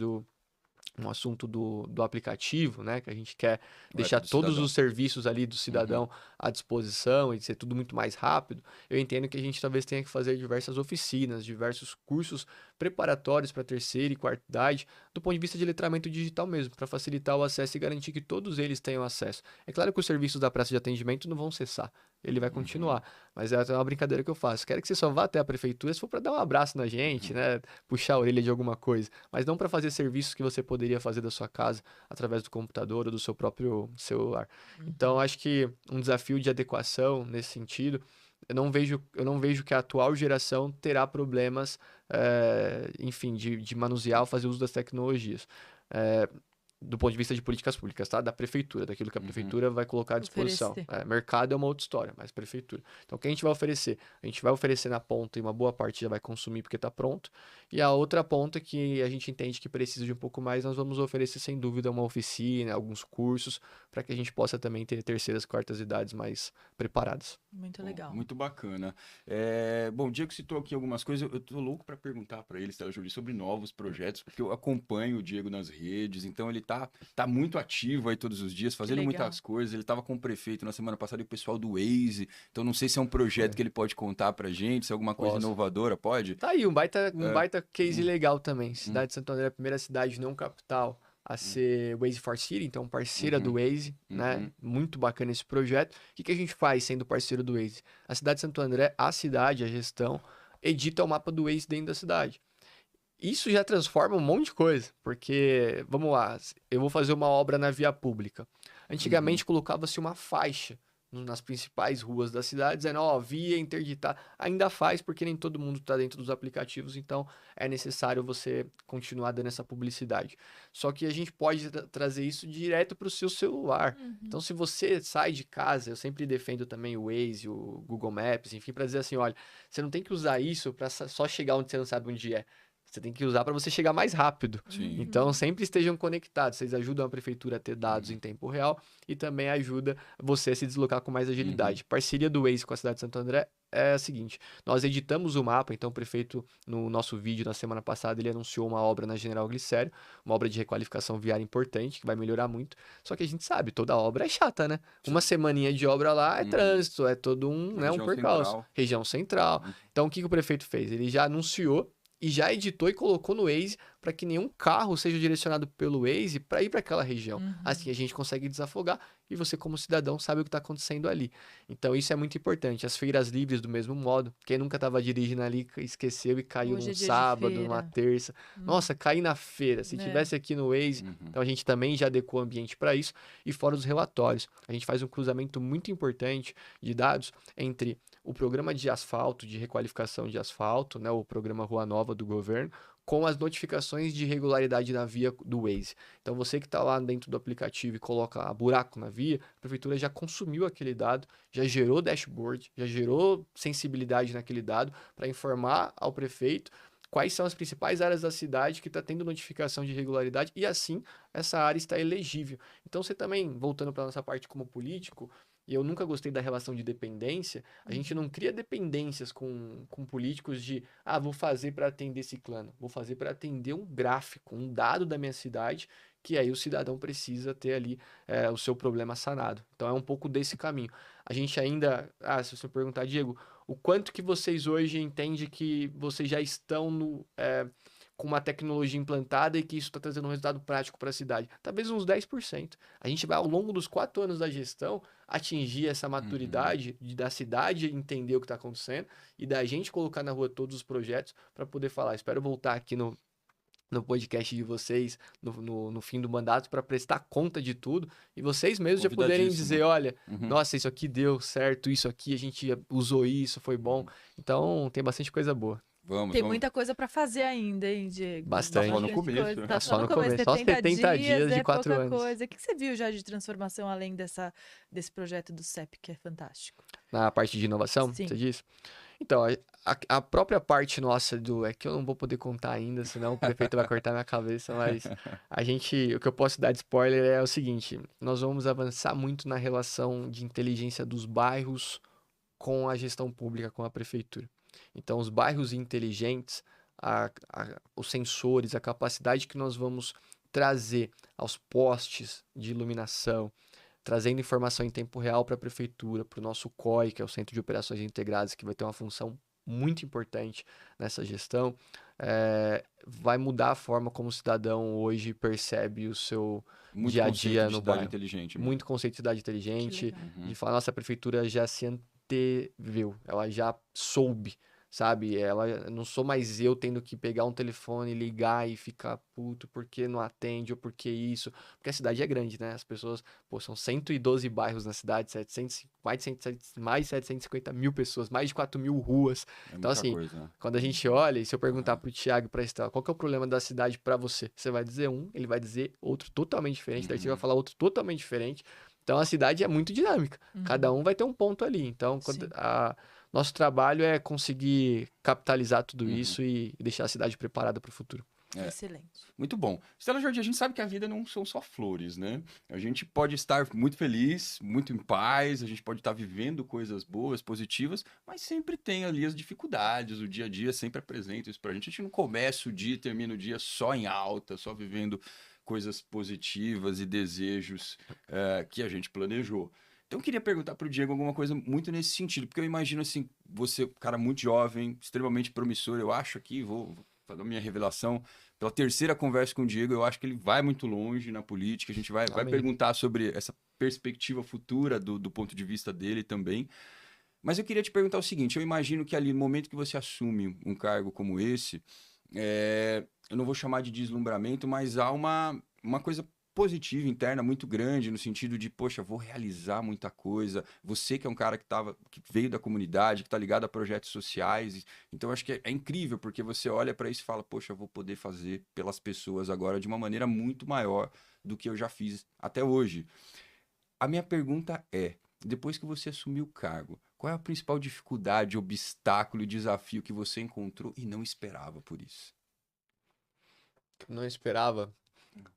um assunto do aplicativo, né? Que a gente quer deixar todos os serviços ali do cidadão à disposição e ser tudo muito mais rápido. Eu entendo que a gente talvez tenha que fazer diversas oficinas, diversos cursos preparatórios para terceira e quarta idade, do ponto de vista de letramento digital mesmo, para facilitar o acesso e garantir que todos eles tenham acesso. É claro que os serviços da praça de atendimento não vão cessar, ele vai continuar, mas é uma brincadeira que eu faço. Quero que você só vá até a prefeitura se for para dar um abraço na gente, né, puxar a orelha de alguma coisa, mas não para fazer serviços que você poderia fazer da sua casa através do computador ou do seu próprio celular. Então, acho que um desafio de adequação nesse sentido, eu não vejo que a atual geração terá problemas, enfim, de manusear ou fazer uso das tecnologias. Do ponto de vista de políticas públicas, tá? Da prefeitura, daquilo que a prefeitura vai colocar à disposição. Mercado é uma outra história, mas prefeitura. Então, o que a gente vai oferecer? A gente vai oferecer na ponta e uma boa parte já vai consumir porque está pronto. E a outra ponta que a gente entende que precisa de um pouco mais, nós vamos oferecer, sem dúvida, uma oficina, alguns cursos, para que a gente possa também ter terceiras e quartas idades mais preparadas. Muito legal. Muito bacana. Bom, o Diego citou aqui algumas coisas. Eu tô louco para perguntar para ele, Stella Jolie, sobre novos projetos, porque eu acompanho o Diego nas redes, então ele tá muito ativo aí todos os dias, fazendo muitas coisas. Ele tava com o prefeito na semana passada e o pessoal do Waze, então não sei se é um projeto que ele pode contar pra gente, se é alguma coisa inovadora, pode? Tá aí, um baita case legal também. Cidade de Santo André é a primeira cidade não capital a ser Waze for City, então parceira do Waze, né? Muito bacana esse projeto. O que a gente faz sendo parceiro do Waze? A cidade de Santo André, a gestão, edita o mapa do Waze dentro da cidade. Isso já transforma um monte de coisa, porque, vamos lá, eu vou fazer uma obra na via pública. Antigamente colocava-se uma faixa nas principais ruas da cidade, dizendo, via interditar. Ainda faz, porque nem todo mundo está dentro dos aplicativos, então é necessário você continuar dando essa publicidade. Só que a gente pode trazer isso direto para o seu celular. Então, se você sai de casa, eu sempre defendo também o Waze, o Google Maps, enfim, para dizer assim, olha, você não tem que usar isso para só chegar onde você não sabe onde é. Você tem que usar para você chegar mais rápido. Então, sempre estejam conectados. Vocês ajudam a prefeitura a ter dados em tempo real e também ajuda você a se deslocar com mais agilidade. Parceria do Waze com a cidade de Santo André é a seguinte. Nós editamos o mapa, então o prefeito, no nosso vídeo na semana passada, ele anunciou uma obra na General Glicério, uma obra de requalificação viária importante, que vai melhorar muito. Só que a gente sabe, toda obra é chata, né? Uma semaninha de obra lá é trânsito, é todo um percalço. Região central. Então, o que o prefeito fez? Ele já anunciou e já editou e colocou no Waze para que nenhum carro seja direcionado pelo Waze para ir para aquela região. Assim a gente consegue desafogar e você, como cidadão, sabe o que está acontecendo ali. Então isso é muito importante. As feiras livres, do mesmo modo. Quem nunca estava dirigindo ali esqueceu e caiu Hoje num é dia de sábado, numa feira. terça. Nossa, caí na feira. Se É. tivesse aqui no Waze, então a gente também já adequou o ambiente para isso. E fora os relatórios, a gente faz um cruzamento muito importante de dados entre o programa de asfalto, de requalificação de asfalto, né, o programa Rua Nova do governo, com as notificações de irregularidade na via do Waze. Então você que está lá dentro do aplicativo e coloca buraco na via, a prefeitura já consumiu aquele dado, já gerou dashboard, já gerou sensibilidade naquele dado para informar ao prefeito quais são as principais áreas da cidade que está tendo notificação de irregularidade e assim essa área está elegível. Então você também, voltando para a nossa parte como político, e eu nunca gostei da relação de dependência, a gente não cria dependências com políticos de, vou fazer para atender ciclano, vou fazer para atender um gráfico, um dado da minha cidade, que aí o cidadão precisa ter ali o seu problema sanado. Então é um pouco desse caminho. A gente ainda, se você perguntar, Diego, o quanto que vocês hoje entendem que vocês já estão com uma tecnologia implantada e que isso está trazendo um resultado prático para a cidade? Talvez uns 10%. A gente vai, ao longo dos 4 anos da gestão, atingir essa maturidade da cidade entender o que está acontecendo e da gente colocar na rua todos os projetos para poder falar. Espero voltar aqui no podcast de vocês no fim do mandato para prestar conta de tudo e vocês mesmos já poderem dizer, olha, nossa, isso aqui deu certo, isso aqui a gente usou isso, foi bom. Então tem bastante coisa boa. Tem muita coisa para fazer ainda, hein, Diego? Bastante. Tá só no começo. Tá só no começo. Só 70 dias de 4 anos. Coisa. O que você viu já de transformação além desse projeto do CEP, que é fantástico? Na parte de inovação, Sim. você disse? Então, a própria parte nossa é que eu não vou poder contar ainda, senão o prefeito vai cortar minha cabeça, mas o que eu posso dar de spoiler é o seguinte, nós vamos avançar muito na relação de inteligência dos bairros com a gestão pública, com a prefeitura. Então, os bairros inteligentes, os sensores, a capacidade que nós vamos trazer aos postes de iluminação, trazendo informação em tempo real para a prefeitura, para o nosso COI, que é o Centro de Operações Integradas, que vai ter uma função muito importante nessa gestão, vai mudar a forma como o cidadão hoje percebe o seu dia a dia no bairro. Muito conceito de cidade inteligente, de falar, nossa, a prefeitura já se anteveu, ela já soube, sabe? Ela não sou mais eu tendo que pegar um telefone, ligar e ficar puto porque não atende ou porque isso. Porque a cidade é grande, né? As pessoas, são 112 bairros na cidade, mais de 750 mil pessoas, mais de 4 mil ruas. Então, assim, quando a gente olha, e se eu perguntar pro Thiago e pra Estela, qual que é o problema da cidade pra você? Você vai dizer um, ele vai dizer outro totalmente diferente, daí você vai falar outro totalmente diferente. Então, a cidade é muito dinâmica. Cada um vai ter um ponto ali. Então, nosso trabalho é conseguir capitalizar tudo isso e deixar a cidade preparada para o futuro. Excelente. Muito bom. Estela Jordi, a gente sabe que a vida não são só flores, né? A gente pode estar muito feliz, muito em paz, a gente pode estar vivendo coisas boas, positivas, mas sempre tem ali as dificuldades, o dia a dia sempre apresenta isso pra gente. A gente não começa o dia e termina o dia só em alta, só vivendo coisas positivas e desejos que a gente planejou. Então eu queria perguntar para o Diego alguma coisa muito nesse sentido, porque eu imagino assim, você, um cara muito jovem, extremamente promissor, eu acho aqui, vou fazer a minha revelação, pela terceira conversa com o Diego, eu acho que ele vai muito longe na política, a gente vai perguntar sobre essa perspectiva futura do ponto de vista dele também, mas eu queria te perguntar o seguinte, eu imagino que ali no momento que você assume um cargo como esse, eu não vou chamar de deslumbramento, mas há uma coisa positiva, interna, muito grande, no sentido de, poxa, vou realizar muita coisa. Você que é um cara que veio da comunidade, que está ligado a projetos sociais. Então, acho que é incrível, porque você olha para isso e fala, poxa, eu vou poder fazer pelas pessoas agora de uma maneira muito maior do que eu já fiz até hoje. A minha pergunta é, depois que você assumiu o cargo, qual é a principal dificuldade, obstáculo e desafio que você encontrou e não esperava por isso? Não esperava?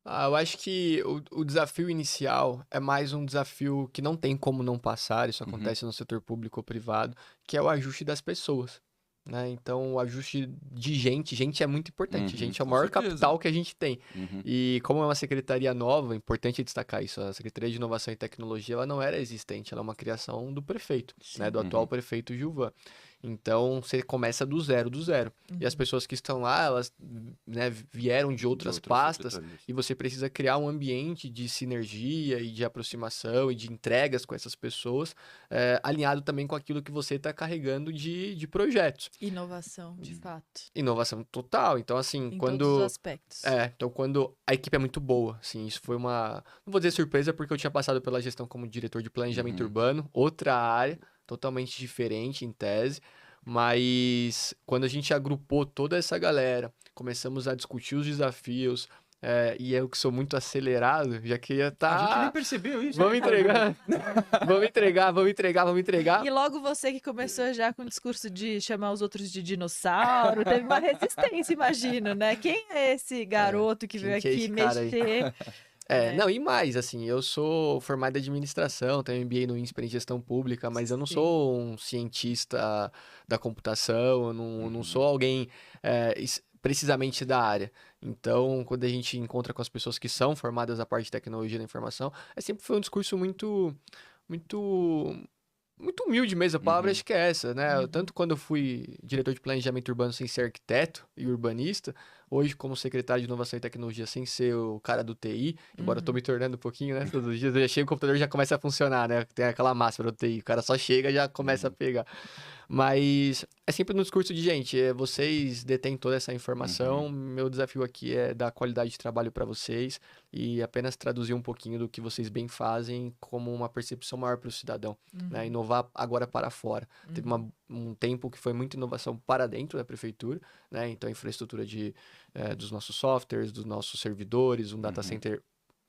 Eu acho que o desafio inicial é mais um desafio que não tem como não passar, isso acontece no setor público ou privado, que é o ajuste das pessoas, né? Então, o ajuste de gente é muito importante, gente é o maior capital que a gente tem. E como é uma secretaria nova, é importante destacar isso, a Secretaria de Inovação e Tecnologia, ela não era existente, ela é uma criação do prefeito, né? Do atual prefeito Gilvan. Então, você começa do zero, do zero. E as Uhum. pessoas que estão lá, elas, né, vieram de outras pastas, secretarias. e você precisa criar um ambiente de sinergia e de aproximação e de entregas com essas pessoas, alinhado também com aquilo que você está carregando de projetos. Inovação, de fato. Inovação total. Então, assim, Em quando... todos os aspectos. Então quando a equipe é muito boa, assim, isso foi uma, não vou dizer surpresa, porque eu tinha passado pela gestão como diretor de planejamento Uhum. urbano, outra área, totalmente diferente em tese, mas quando a gente agrupou toda essa galera, começamos a discutir os desafios, e eu que sou muito acelerado, já queria A gente nem estar... percebeu isso. Vamos né? entregar, vamos entregar. E logo você que começou já com o discurso de chamar os outros de dinossauro, teve uma resistência, imagino, né? Quem é esse garoto que quem veio que é aqui esse cara aí? mexer? né? Não, e mais, assim, eu sou formado em administração, tenho MBA no INSPER em gestão pública, mas eu não Sim. sou um cientista da computação, eu não sou alguém precisamente da área. Então, quando a gente encontra com as pessoas que são formadas na parte de tecnologia da informação, sempre foi um discurso muito, muito, muito humilde mesmo, a palavra Uhum. acho que é essa, né? Uhum. Tanto quando eu fui diretor de planejamento urbano sem ser arquiteto e urbanista, hoje como secretário de inovação e tecnologia sem ser o cara do TI, embora eu tô me tornando um pouquinho, né? Todos os dias eu já chego, o computador já começa a funcionar, né? Tem aquela máxima do TI, o cara só chega e já começa a pegar. Mas é sempre no discurso de, gente, vocês detêm toda essa informação, meu desafio aqui é dar qualidade de trabalho para vocês e apenas traduzir um pouquinho do que vocês bem fazem como uma percepção maior para o cidadão, né? Inovar agora para fora. Teve um tempo que foi muita inovação para dentro da prefeitura, né? Então, a infraestrutura dos nossos softwares, dos nossos servidores, um data center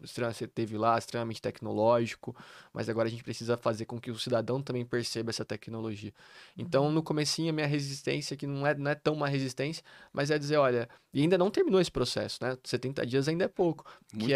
você teve lá, extremamente tecnológico, mas agora a gente precisa fazer com que o cidadão também perceba essa tecnologia. Então, no comecinho, a minha resistência, que não é tão uma resistência, mas é dizer, olha, e ainda não terminou esse processo, né? 70 dias ainda é pouco, Muito que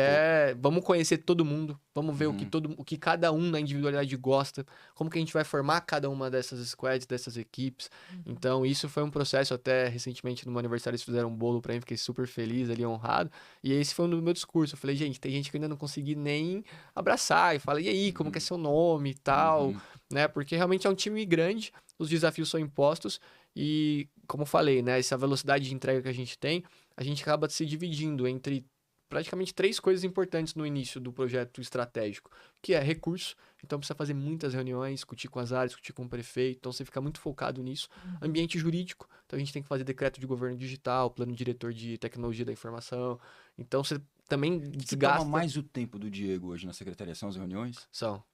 vamos conhecer todo mundo, vamos ver o que cada um na individualidade gosta, como que a gente vai formar cada uma dessas squads, dessas equipes. Então, isso foi um processo, até recentemente no meu aniversário eles fizeram um bolo pra mim, fiquei super feliz ali, honrado, e esse foi o meu discurso. Eu falei, gente, tem gente que eu ainda não consegui nem abraçar, e fala, e aí, como que é seu nome e tal, né? Porque realmente é um time grande, os desafios são impostos, e como eu falei, né, essa velocidade de entrega que a gente acaba se dividindo entre praticamente 3 coisas importantes no início do projeto estratégico, que é recurso, então precisa fazer muitas reuniões, discutir com as áreas, discutir com o prefeito, então você fica muito focado nisso. Ambiente jurídico, então a gente tem que fazer decreto de governo digital, plano diretor de tecnologia da informação, então você também O que desgasta... toma mais o tempo do Diego hoje na secretaria? São as reuniões? São,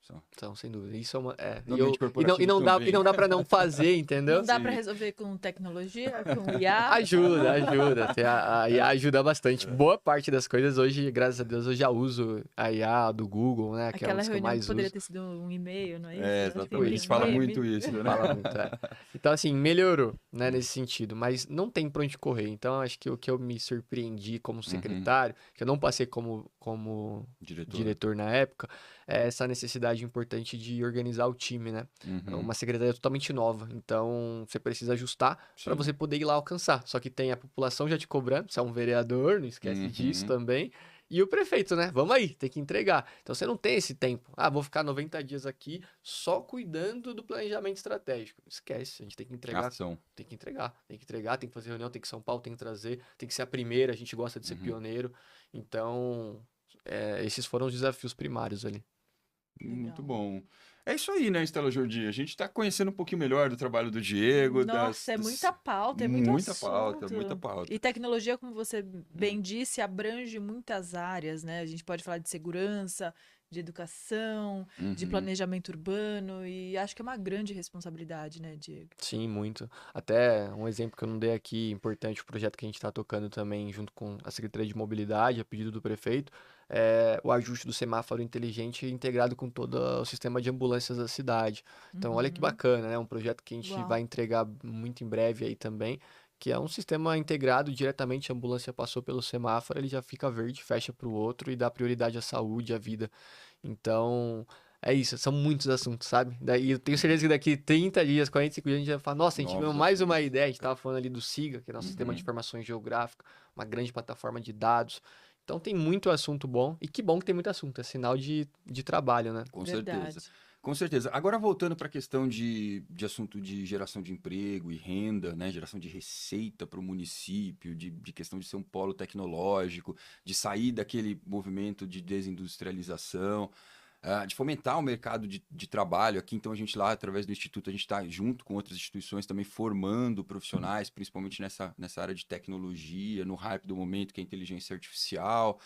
sem dúvida. Isso é uma... No ambiente corporativo E não dá, também. e não dá pra não fazer, entendeu? Não dá Sim. para resolver com tecnologia, com IA? Ajuda. A IA ajuda bastante. Boa parte das coisas hoje, graças a Deus, eu já uso a IA do Google, né? Que é um Aquela dos que eu reunião mais que poderia uso. ter sido um e-mail, não é isso? É, Acho que exatamente. tem A gente fala meme. muito isso, né? Fala muito, Então, assim, melhorou, né, nesse sentido. Mas não tem pra onde correr. Então, acho que o que eu me surpreendi como secretário, que eu não passei como diretor na época, é essa necessidade importante de organizar o time, né? É uma secretaria totalmente nova, então você precisa ajustar para você poder ir lá alcançar. Só que tem a população já te cobrando, você é um vereador, não esquece disso também. E o prefeito, né? Vamos aí, tem que entregar. Então você não tem esse tempo. Vou ficar 90 dias aqui só cuidando do planejamento estratégico. Esquece, a gente tem que entregar. Ação. Tem que entregar, tem que fazer reunião, tem que São Paulo, tem que trazer, tem que ser a primeira, a gente gosta de ser pioneiro. Então, esses foram os desafios primários ali. Muito bom. É isso aí, né, Estela Jordi? A gente está conhecendo um pouquinho melhor do trabalho do Diego. Nossa, é muita pauta, é muito muita assunto. pauta, muita pauta. E tecnologia, como você bem disse, abrange muitas áreas, né? A gente pode falar de segurança, de educação, de planejamento urbano, e acho que é uma grande responsabilidade, né, Diego? Sim, muito. Até um exemplo que eu não dei aqui, importante, o projeto que a gente está tocando também junto com a Secretaria de Mobilidade, a pedido do prefeito, é o ajuste do semáforo inteligente integrado com todo o sistema de ambulâncias da cidade. Então, olha que bacana, né? Um projeto que a gente vai entregar muito em breve aí também, que é um sistema integrado diretamente, a ambulância passou pelo semáforo, ele já fica verde, fecha para o outro e dá prioridade à saúde, à vida. Então, é isso, são muitos assuntos, sabe? Daí eu tenho certeza que daqui 30 dias, 45 dias, a gente vai falar, nossa, a gente viu mais uma ideia, a gente estava falando ali do SIGA, que é nosso Sistema de Informações Geográficas, uma grande plataforma de dados. Então tem muito assunto bom, e que bom que tem muito assunto, é sinal de trabalho, né? Com Verdade. certeza. Com certeza. Agora, voltando para a questão de assunto de geração de emprego e renda, né? Geração de receita para o município, de questão de ser um polo tecnológico, de sair daquele movimento de desindustrialização, de fomentar o mercado de trabalho. Aqui, então, a gente lá, através do Instituto, a gente está junto com outras instituições também formando profissionais, principalmente nessa área de tecnologia, no hype do momento, que é a inteligência artificial.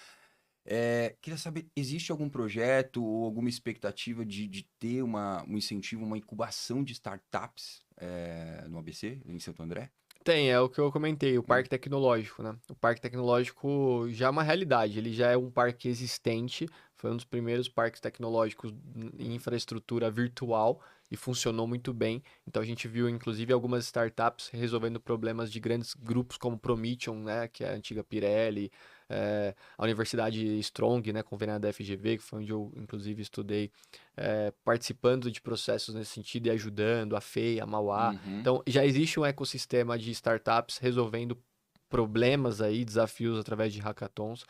Queria saber, existe algum projeto ou alguma expectativa de ter um incentivo, uma incubação de startups no ABC, em Santo André? Tem, é o que eu comentei, o Hum. Parque Tecnológico, né? O Parque Tecnológico já é uma realidade, ele já é um parque existente, foi um dos primeiros parques tecnológicos em infraestrutura virtual e funcionou muito bem. Então a gente viu, inclusive, algumas startups resolvendo problemas de grandes grupos como Promethean, né? Que é a antiga Pirelli, a Universidade Strong, né? Conveniada da FGV, que foi onde eu, inclusive, estudei, participando de processos nesse sentido e ajudando, a FEI, a Mauá. Uhum. Então, já existe um ecossistema de startups resolvendo problemas aí, desafios através de hackathons,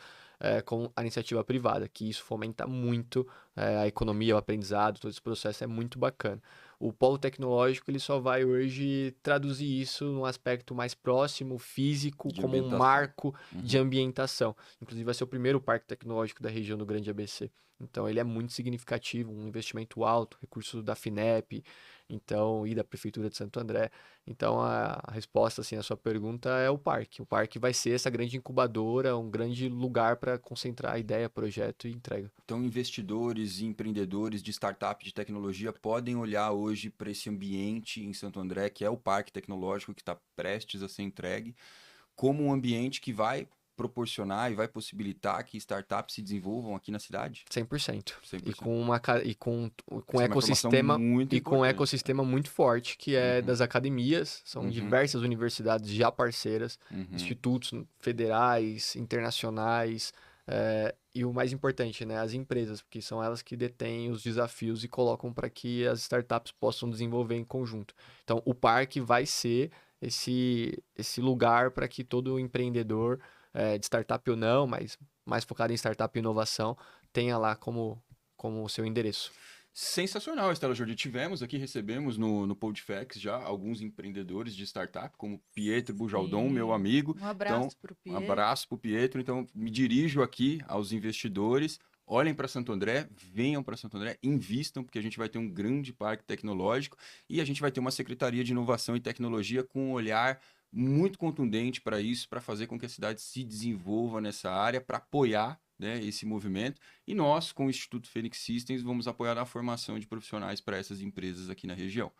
com a iniciativa privada, que isso fomenta muito a economia, o aprendizado, todo esse processo é muito bacana. O polo tecnológico, ele só vai hoje traduzir isso num aspecto mais próximo, físico, De como um ambientação. marco de Uhum. ambientação. Inclusive, vai ser o primeiro parque tecnológico da região do Grande ABC. Então, ele é muito significativo, um investimento alto, recursos da FINEP, então, e da Prefeitura de Santo André. Então, a resposta, assim, à sua pergunta é o parque. O parque vai ser essa grande incubadora, um grande lugar para concentrar a ideia, projeto e entrega. Então, investidores e empreendedores de startup de tecnologia podem olhar hoje para esse ambiente em Santo André, que é o Parque Tecnológico, que está prestes a ser entregue, como um ambiente que vai proporcionar e vai possibilitar que startups se desenvolvam aqui na cidade? 100%. 100%. E com uma com Essa é uma informação ecossistema muito e com um importante. ecossistema muito forte que é Uhum, das academias, são uhum, diversas universidades já parceiras, uhum. institutos federais, internacionais, e o mais importante, né, as empresas, porque são elas que detêm os desafios e colocam para que as startups possam desenvolver em conjunto. Então, o parque vai ser esse lugar para que todo empreendedor, de startup ou não, mas mais focado em startup e inovação, tenha lá como o seu endereço. Sensacional, Estela Jordi. Recebemos no Podfax já alguns empreendedores de startup, como Pietro Bujaldon, meu Sim. amigo. Um Então, abraço para o um Pietro. abraço para o Pietro. Então, me dirijo aqui aos investidores. Olhem para Santo André, venham para Santo André, invistam, porque a gente vai ter um grande parque tecnológico e a gente vai ter uma Secretaria de Inovação e Tecnologia com um olhar muito contundente para isso, para fazer com que a cidade se desenvolva nessa área, para apoiar, né, esse movimento. E nós, com o Instituto Phoenix Systems, vamos apoiar a formação de profissionais para essas empresas aqui na região.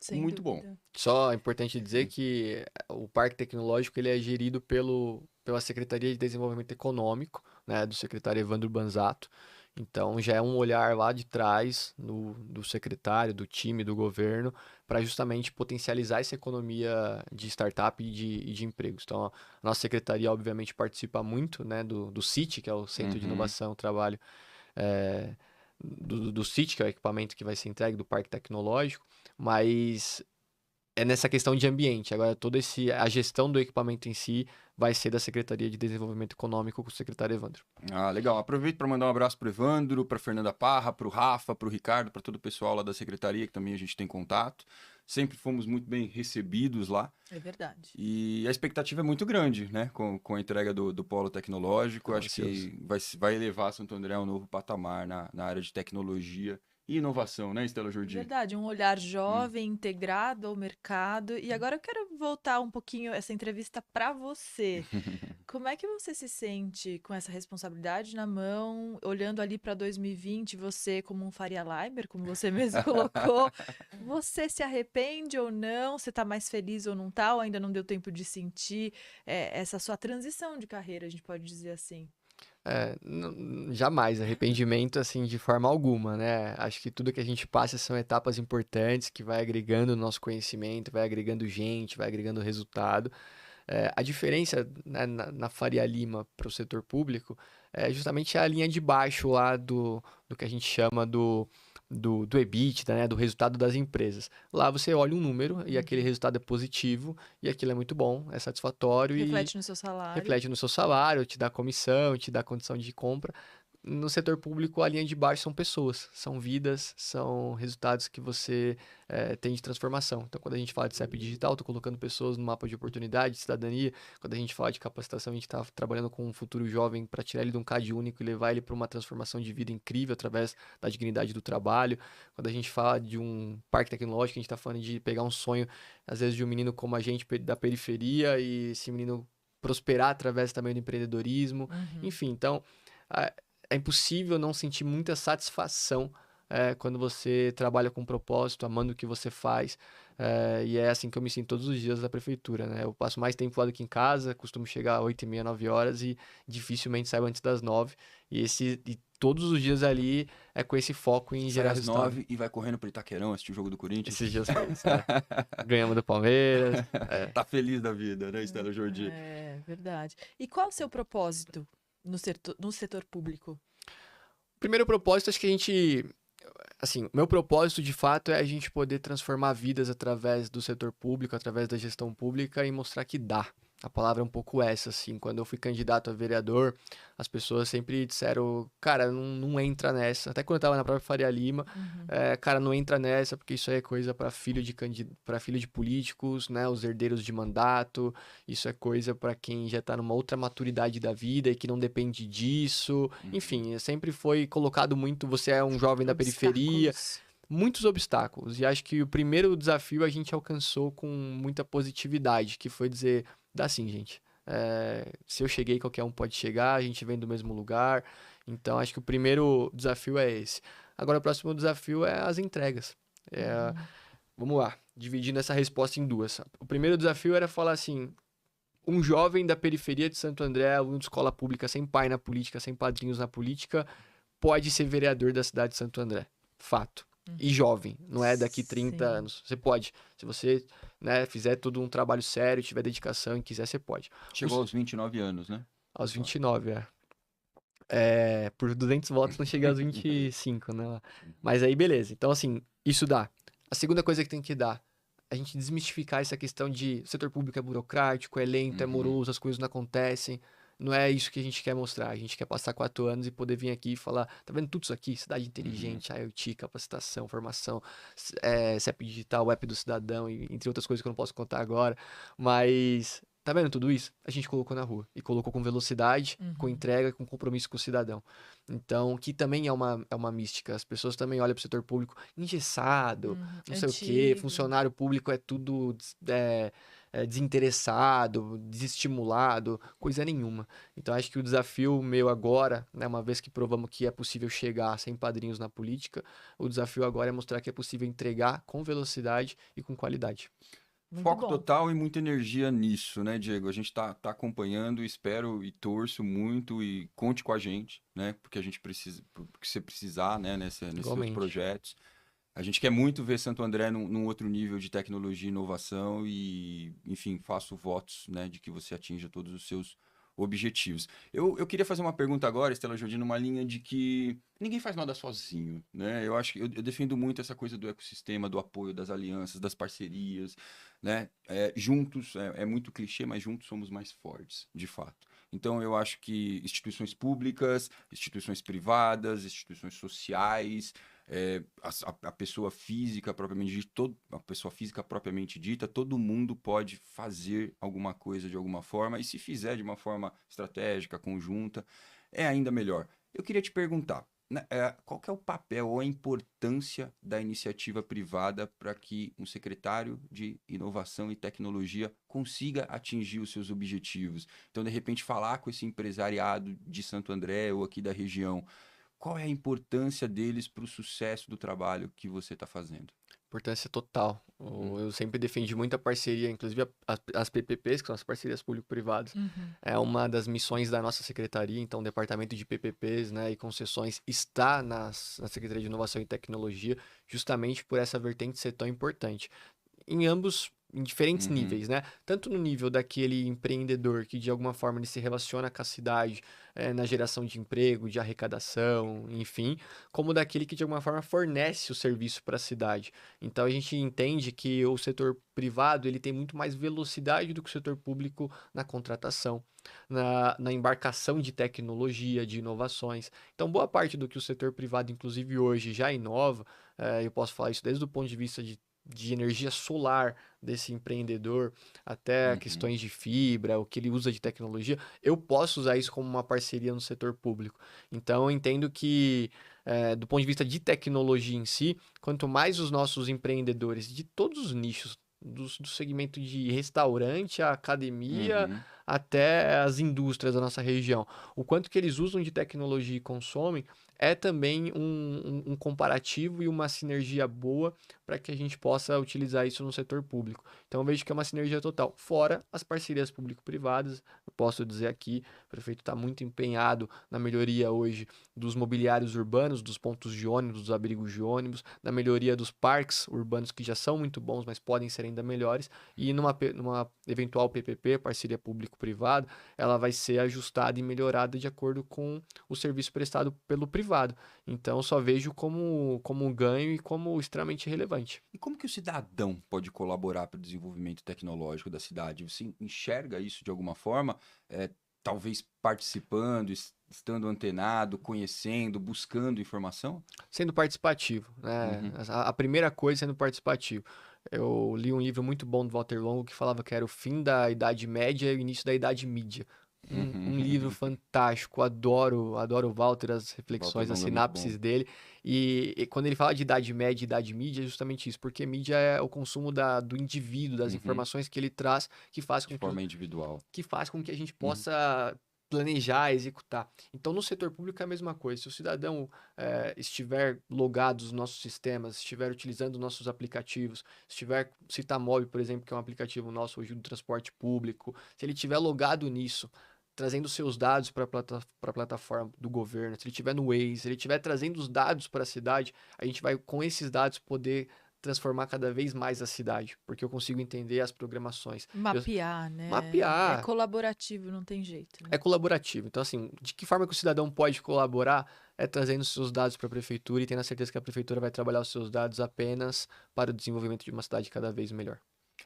Sem Muito bom. dúvida. Só é importante dizer que o Parque Tecnológico ele é gerido pela Secretaria de Desenvolvimento Econômico, né, do secretário Evandro Banzato. Então já é um olhar lá de trás do secretário, do time, do governo, para justamente potencializar essa economia de startup e de empregos. Então a nossa secretaria obviamente participa muito, né, do CIT, que é o Centro de Uhum. Inovação e Trabalho, é, do CIT, que é o equipamento que vai ser entregue do Parque Tecnológico, mas é nessa questão de ambiente. Agora, a gestão do equipamento em si vai ser da Secretaria de Desenvolvimento Econômico com o secretário Evandro. Ah, legal. Aproveito para mandar um abraço para o Evandro, para Fernanda Parra, para o Rafa, para o Ricardo, para todo o pessoal lá da secretaria, que também a gente tem contato. Sempre fomos muito bem recebidos lá. É verdade. E a expectativa é muito grande, né? Com a entrega do polo tecnológico. Tô Acho que vai elevar Santo André a um novo patamar na área de tecnologia e inovação, né, Estela Jordi? Verdade, um olhar Hum. jovem, integrado ao mercado. E agora eu quero voltar um pouquinho essa entrevista para você. Como é que você se sente com essa responsabilidade na mão, olhando ali para 2020, você como um Faria Limer, como você mesmo colocou? Você se arrepende ou não? Você está mais feliz ou não tá? Ou ainda não deu tempo de sentir essa sua transição de carreira, a gente pode dizer assim? Jamais arrependimento assim de forma alguma, né? Acho que tudo que a gente passa são etapas importantes que vai agregando o nosso conhecimento, vai agregando gente, vai agregando resultado. A diferença, né, na Faria Lima para o setor público é justamente a linha de baixo lá do que a gente chama do EBITDA, né, do resultado das empresas. Lá você olha um número e aquele resultado é positivo e aquilo é muito bom, é satisfatório e Reflete no seu salário. reflete no seu salário, te dá comissão, te dá condição de compra. no setor público, a linha de baixo são pessoas, são vidas, são resultados que você tem de transformação. Então, quando a gente fala de CEP digital, estou colocando pessoas no mapa de oportunidade, de cidadania. Quando a gente fala de capacitação, a gente está trabalhando com um futuro jovem para tirar ele de um CAD único e levar ele para uma transformação de vida incrível através da dignidade do trabalho. Quando a gente fala de um parque tecnológico, a gente está falando de pegar um sonho, às vezes, de um menino como a gente da periferia e esse menino prosperar através também do empreendedorismo. Enfim, então é impossível não sentir muita satisfação quando você trabalha com propósito, amando o que você faz. E é assim que eu me sinto todos os dias da prefeitura, né? Eu passo mais tempo lá do que em casa, costumo chegar às 8h30, 9 horas e dificilmente saio antes das 9. E todos os dias ali é com esse foco em Sai gerar às resultado. 9 e vai correndo pro Itaquerão assistir o jogo do Corinthians. Esses dias foi isso, né? Ganhamos do Palmeiras. Tá feliz da vida, né, Estela Jordi? É verdade. E qual o seu propósito no setor público? Primeiro propósito, acho que a gente... Assim, o meu propósito, de fato, é a gente poder transformar vidas através do setor público, através da gestão pública e mostrar que dá. A palavra é um pouco essa, assim. Quando eu fui candidato a vereador, as pessoas sempre disseram, cara, não entra nessa. Até quando eu tava na própria Faria Lima, cara, não entra nessa, porque isso aí é coisa para filho de políticos, né? Os herdeiros de mandato. Isso é coisa para quem já tá numa outra maturidade da vida e que não depende disso. Enfim, sempre foi colocado muito, você é um jovem da periferia. Obstáculos. Muitos obstáculos. E acho que o primeiro desafio a gente alcançou com muita positividade, que foi dizer, dá sim, gente. Se eu cheguei, qualquer um pode chegar, a gente vem do mesmo lugar. Então, acho que o primeiro desafio é esse. Agora, o próximo desafio é as entregas. Vamos lá, dividindo essa resposta em duas. O primeiro desafio era falar assim, um jovem da periferia de Santo André, aluno de escola pública, sem pai na política, sem padrinhos na política, pode ser vereador da cidade de Santo André. Fato. E jovem, não é daqui 30 Sim. anos. Você pode. Se você, né, fizer todo um trabalho sério, tiver dedicação e quiser, você pode. Chegou aos 29 anos, né? Aos 29, por 200 votos não chega aos 25, né? Mas aí, beleza. Então, assim, isso dá. A segunda coisa que tem que dar, a gente desmistificar essa questão de o setor público é burocrático, é lento, é moroso, as coisas não acontecem. Não é isso que a gente quer mostrar. A gente quer passar 4 anos e poder vir aqui e falar, tá vendo tudo isso aqui? Cidade inteligente, IoT, capacitação, formação, CEP digital, app do cidadão, entre outras coisas que eu não posso contar agora. Mas, tá vendo tudo isso? A gente colocou na rua. E colocou com velocidade, com entrega, com compromisso com o cidadão. Então, que também é uma mística. As pessoas também olham pro setor público engessado, não sei o quê. Antigo. Funcionário público é tudo... desinteressado, desestimulado, coisa nenhuma. Então acho que o desafio meu agora, né, uma vez que provamos que é possível chegar sem padrinhos na política, o desafio agora é mostrar que é possível entregar com velocidade e com qualidade. Muito Foco bom. total e muita energia nisso, né, Diego? A gente tá acompanhando, espero e torço muito e conte com a gente, né? Porque a gente precisa, porque você precisar, né, nesses seus Igualmente. projetos. A gente quer muito ver Santo André num outro nível de tecnologia e inovação e, enfim, faço votos, né, de que você atinja todos os seus objetivos. Eu queria fazer uma pergunta agora, Estela Jordi, numa linha de que ninguém faz nada sozinho, né? Eu acho que eu defendo muito essa coisa do ecossistema, do apoio, das alianças, das parcerias, né? Juntos, é muito clichê, mas juntos somos mais fortes, de fato. Então, eu acho que instituições públicas, instituições privadas, instituições sociais, a pessoa física propriamente dita, a pessoa física propriamente dita, todo mundo pode fazer alguma coisa de alguma forma, e se fizer de uma forma estratégica, conjunta, é ainda melhor. Eu queria te perguntar, né, qual que é o papel ou a importância da iniciativa privada para que um secretário de inovação e tecnologia consiga atingir os seus objetivos? Então, de repente, falar com esse empresariado de Santo André ou aqui da região, qual é a importância deles para o sucesso do trabalho que você está fazendo? Importância total. Eu sempre defendi muita parceria, inclusive as PPPs, que são as parcerias público-privadas, é uma das missões da nossa secretaria. Então, o departamento de PPPs, né, e concessões está na Secretaria de Inovação e Tecnologia, justamente por essa vertente ser tão importante. Em ambos em diferentes Uhum. níveis, né? Tanto no nível daquele empreendedor que de alguma forma ele se relaciona com a cidade, na geração de emprego, de arrecadação, enfim, como daquele que de alguma forma fornece o serviço para a cidade. Então a gente entende que o setor privado ele tem muito mais velocidade do que o setor público na contratação, na embarcação de tecnologia, de inovações. Então boa parte do que o setor privado, inclusive hoje, já inova, eu posso falar isso desde o ponto de vista de energia solar desse empreendedor, até Uhum. questões de fibra, o que ele usa de tecnologia, eu posso usar isso como uma parceria no setor público. Então, eu entendo que, do ponto de vista de tecnologia em si, quanto mais os nossos empreendedores de todos os nichos, do segmento de restaurante, a academia, Uhum. até as indústrias da nossa região, o quanto que eles usam de tecnologia e consomem, é também um comparativo e uma sinergia boa para que a gente possa utilizar isso no setor público. Então, eu vejo que é uma sinergia total. Fora as parcerias público-privadas, eu posso dizer aqui, o prefeito está muito empenhado na melhoria hoje dos mobiliários urbanos, dos pontos de ônibus, dos abrigos de ônibus, na melhoria dos parques urbanos que já são muito bons, mas podem ser ainda melhores, e numa eventual PPP, parceria público-privada, ela vai ser ajustada e melhorada de acordo com o serviço prestado pelo privado. Então, eu só vejo como um ganho e como extremamente relevante. E como que o cidadão pode colaborar para o desenvolvimento tecnológico da cidade? Você enxerga isso de alguma forma? Talvez participando, estando antenado, conhecendo, buscando informação? Sendo participativo, né? Uhum. A primeira coisa é sendo participativo. Eu li um livro muito bom do Walter Longo que falava que era o fim da Idade Média e o início da Idade Mídia. Um livro Uhum. fantástico, adoro o Walter, as Walter reflexões, as Longo é muito bom. sinapses dele. E quando ele fala de Idade Média e Idade Mídia, é justamente isso, porque mídia é o consumo do indivíduo, das Uhum. informações que ele traz, De forma individual. que faz com que a gente Uhum. possa planejar, executar. Então, no setor público é a mesma coisa. Se o cidadão estiver logado nos nossos sistemas, estiver utilizando nossos aplicativos, estiver Citamóvel, por exemplo, que é um aplicativo nosso hoje do transporte público, se ele estiver logado nisso, trazendo seus dados para a plataforma do governo, se ele estiver no Waze, se ele estiver trazendo os dados para a cidade, a gente vai, com esses dados, poder transformar cada vez mais a cidade, porque eu consigo entender as programações. Mapear, né? É Mapear colaborativo, não tem jeito, é né? colaborativo. Então, assim, de que forma que o cidadão pode colaborar é trazendo seus dados para a prefeitura e tendo a certeza que a prefeitura vai trabalhar os seus dados apenas para o desenvolvimento de uma cidade cada vez melhor.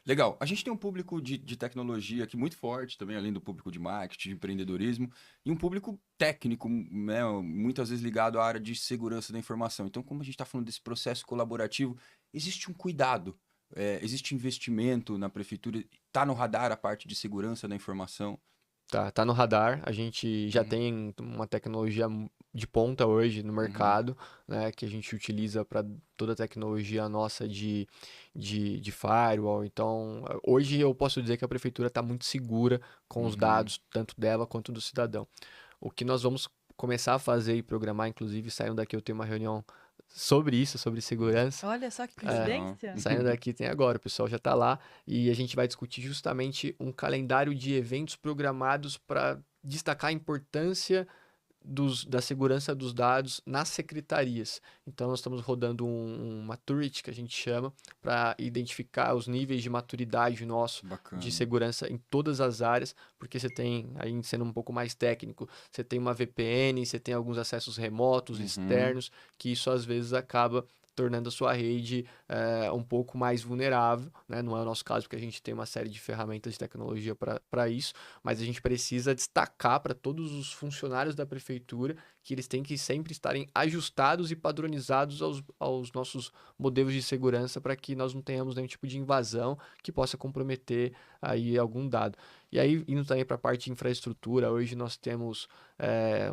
Legal. A gente tem um público de tecnologia aqui muito forte também, além do público de marketing, de empreendedorismo, e um público técnico, né, muitas vezes ligado à área de segurança da informação. Então, como a gente está falando desse processo colaborativo, existe um cuidado, existe investimento na prefeitura, está no radar a parte de segurança da informação. Tá no radar. A gente já Uhum. tem uma tecnologia de ponta hoje no Uhum. mercado, né, que a gente utiliza para toda a tecnologia nossa de firewall. Então, hoje eu posso dizer que a prefeitura está muito segura com os Uhum. dados, tanto dela quanto do cidadão. O que nós vamos começar a fazer e programar, inclusive, saindo daqui eu tenho uma reunião sobre isso, sobre segurança. Olha só que Legal. coincidência. Saindo daqui tem agora, o pessoal já está lá e a gente vai discutir justamente um calendário de eventos programados para destacar a importância da segurança dos dados nas secretarias. Então, nós estamos rodando um maturity, que a gente chama, para identificar os níveis de maturidade nosso de Bacana. segurança em todas as áreas, porque você tem, aí sendo um pouco mais técnico, você tem uma VPN, você tem alguns acessos remotos, Uhum. externos, que isso às vezes acaba tornando a sua rede um pouco mais vulnerável, né? Não é o nosso caso, porque a gente tem uma série de ferramentas de tecnologia para isso, mas a gente precisa destacar para todos os funcionários da prefeitura que eles têm que sempre estarem ajustados e padronizados aos nossos modelos de segurança para que nós não tenhamos nenhum tipo de invasão que possa comprometer aí algum dado. E aí, indo também para a parte de infraestrutura, hoje nós temos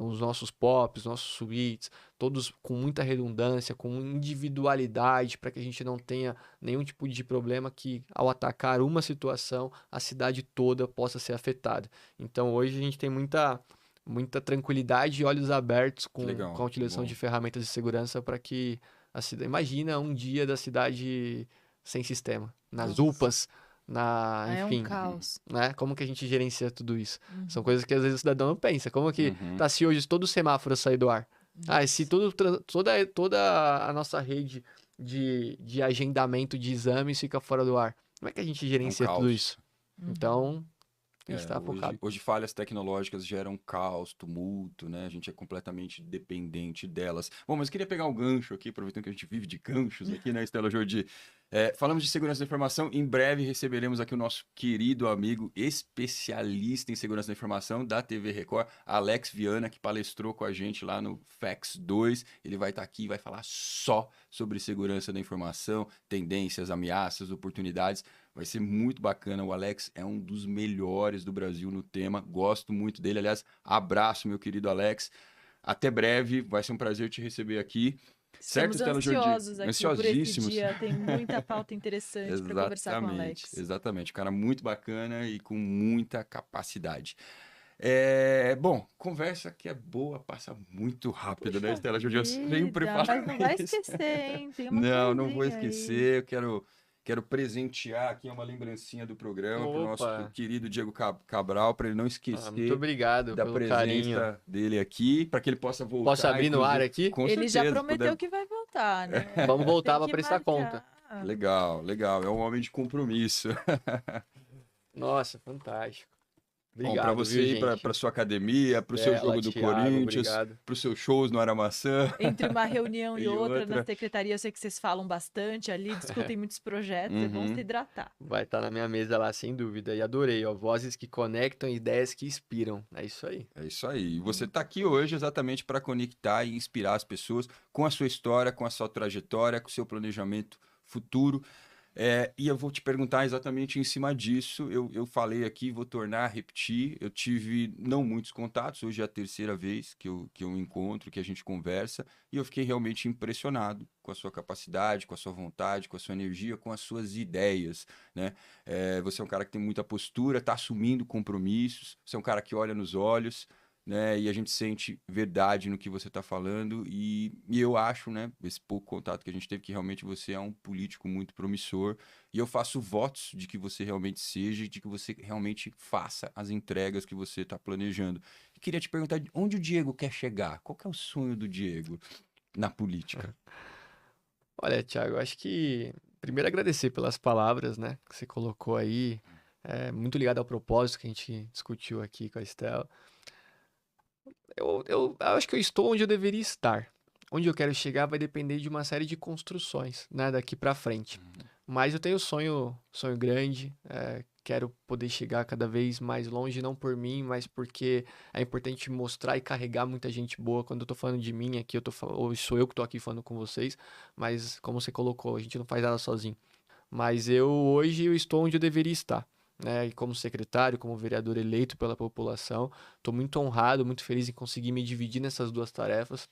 os nossos POPs, nossos suítes, todos com muita redundância, com individualidade, para que a gente não tenha nenhum tipo de problema que, ao atacar uma situação, a cidade toda possa ser afetada. Então, hoje a gente tem muita tranquilidade e olhos abertos Que com legal. a utilização Bom. de ferramentas de segurança para que a cidade. Imagina um dia da cidade sem sistema, nas Nossa. UPAs, É um enfim, caos. né? Como que a gente gerencia tudo isso? São Uhum. coisas que às vezes o cidadão não pensa. Como que Uhum. tá se hoje todo o semáforo sair do ar? Ah, e se Nossa. toda a nossa rede de agendamento de exames fica fora do ar? como é que a gente É um gerencia tudo caos. isso? Então, a gente É, tá focado. hoje falhas tecnológicas geram caos, tumulto, né? A gente é completamente dependente delas. Bom, mas eu queria pegar um gancho aqui, aproveitando que a gente vive de ganchos aqui, né, Estela Jordi? Falamos de segurança da informação. Em breve receberemos aqui o nosso querido amigo especialista em segurança da informação da TV Record, Alex Viana, que palestrou com a gente lá no FACS 2. Ele vai estar aqui e vai falar só sobre segurança da informação, tendências, ameaças, oportunidades. Vai ser muito bacana. O Alex é um dos melhores do Brasil no tema. Gosto muito dele. Aliás, abraço, meu querido Alex. Até breve. Vai ser um prazer te receber aqui. Certo, Estamos Estela Jordi? ansiosos aqui por esse Ansiosíssimos. dia. Tem muita pauta interessante para conversar com o Exatamente, Alex. exatamente. Um cara muito bacana e com muita capacidade. Bom, conversa que é boa, passa muito rápido, né, Puxa Estela Jordi? Eu venho vida, preparado mas não vai isso. esquecer, hein? Tem uma Não vou coisinha aí. esquecer. Eu quero presentear aqui uma lembrancinha do programa para o nosso Opa! querido Diego Cabral, para ele não Muito esquecer obrigado da pelo carinho. presença dele aqui, para que ele possa voltar. Posso abrir no ar aqui? Com Ele já certeza, prometeu puder. que vai voltar, né? Vamos voltar Tem para que prestar conta. marcar. Legal, legal. É um homem de compromisso. Nossa, fantástico. Bom, Obrigado, para viu, você ir gente? para sua academia, para o seu Bela, jogo do Thiago, Corinthians, obrigado. para os seus shows no Aramaçã. Entre uma reunião e E outra na outra. secretaria, eu sei que vocês falam bastante ali, discutem muitos projetos, é bom Uhum. se hidratar. Vai estar na minha mesa lá, sem dúvida. E adorei, ó. Vozes que conectam, ideias que inspiram. É isso aí. É isso aí. E você está aqui hoje exatamente para conectar e inspirar as pessoas com a sua história, com a sua trajetória, com o seu planejamento futuro. E eu vou te perguntar exatamente em cima disso. Eu falei aqui, vou tornar a repetir. Eu tive não muitos contatos, hoje é a terceira vez que eu encontro, que a gente conversa, e eu fiquei realmente impressionado com a sua capacidade, com a sua vontade, com a sua energia, com as suas ideias, né? Você é um cara que tem muita postura, está assumindo compromissos, você é um cara que olha nos olhos, né? E a gente sente verdade no que você está falando e eu acho, né, esse pouco contato que a gente teve, que realmente você é um político muito promissor e eu faço votos de que você realmente seja e de que você realmente faça as entregas que você está planejando. E queria te perguntar onde o Diego quer chegar? Qual que é o sonho do Diego na política? Olha, Thiago, eu acho que primeiro agradecer pelas palavras, né, que você colocou aí. É muito ligado ao propósito que a gente discutiu aqui com a Estela. Eu acho que eu estou onde eu deveria estar. Onde eu quero chegar vai depender de uma série de construções, né, daqui para frente. Mas eu tenho sonho grande, quero poder chegar cada vez mais longe, não por mim, mas porque é importante mostrar e carregar muita gente boa. Quando eu tô falando de mim aqui, hoje sou eu que tô aqui falando com vocês, mas como você colocou, a gente não faz nada sozinho. Mas hoje eu estou onde eu deveria estar, né? E como secretário, como vereador eleito pela população, estou muito honrado, muito feliz em conseguir me dividir nessas duas tarefas.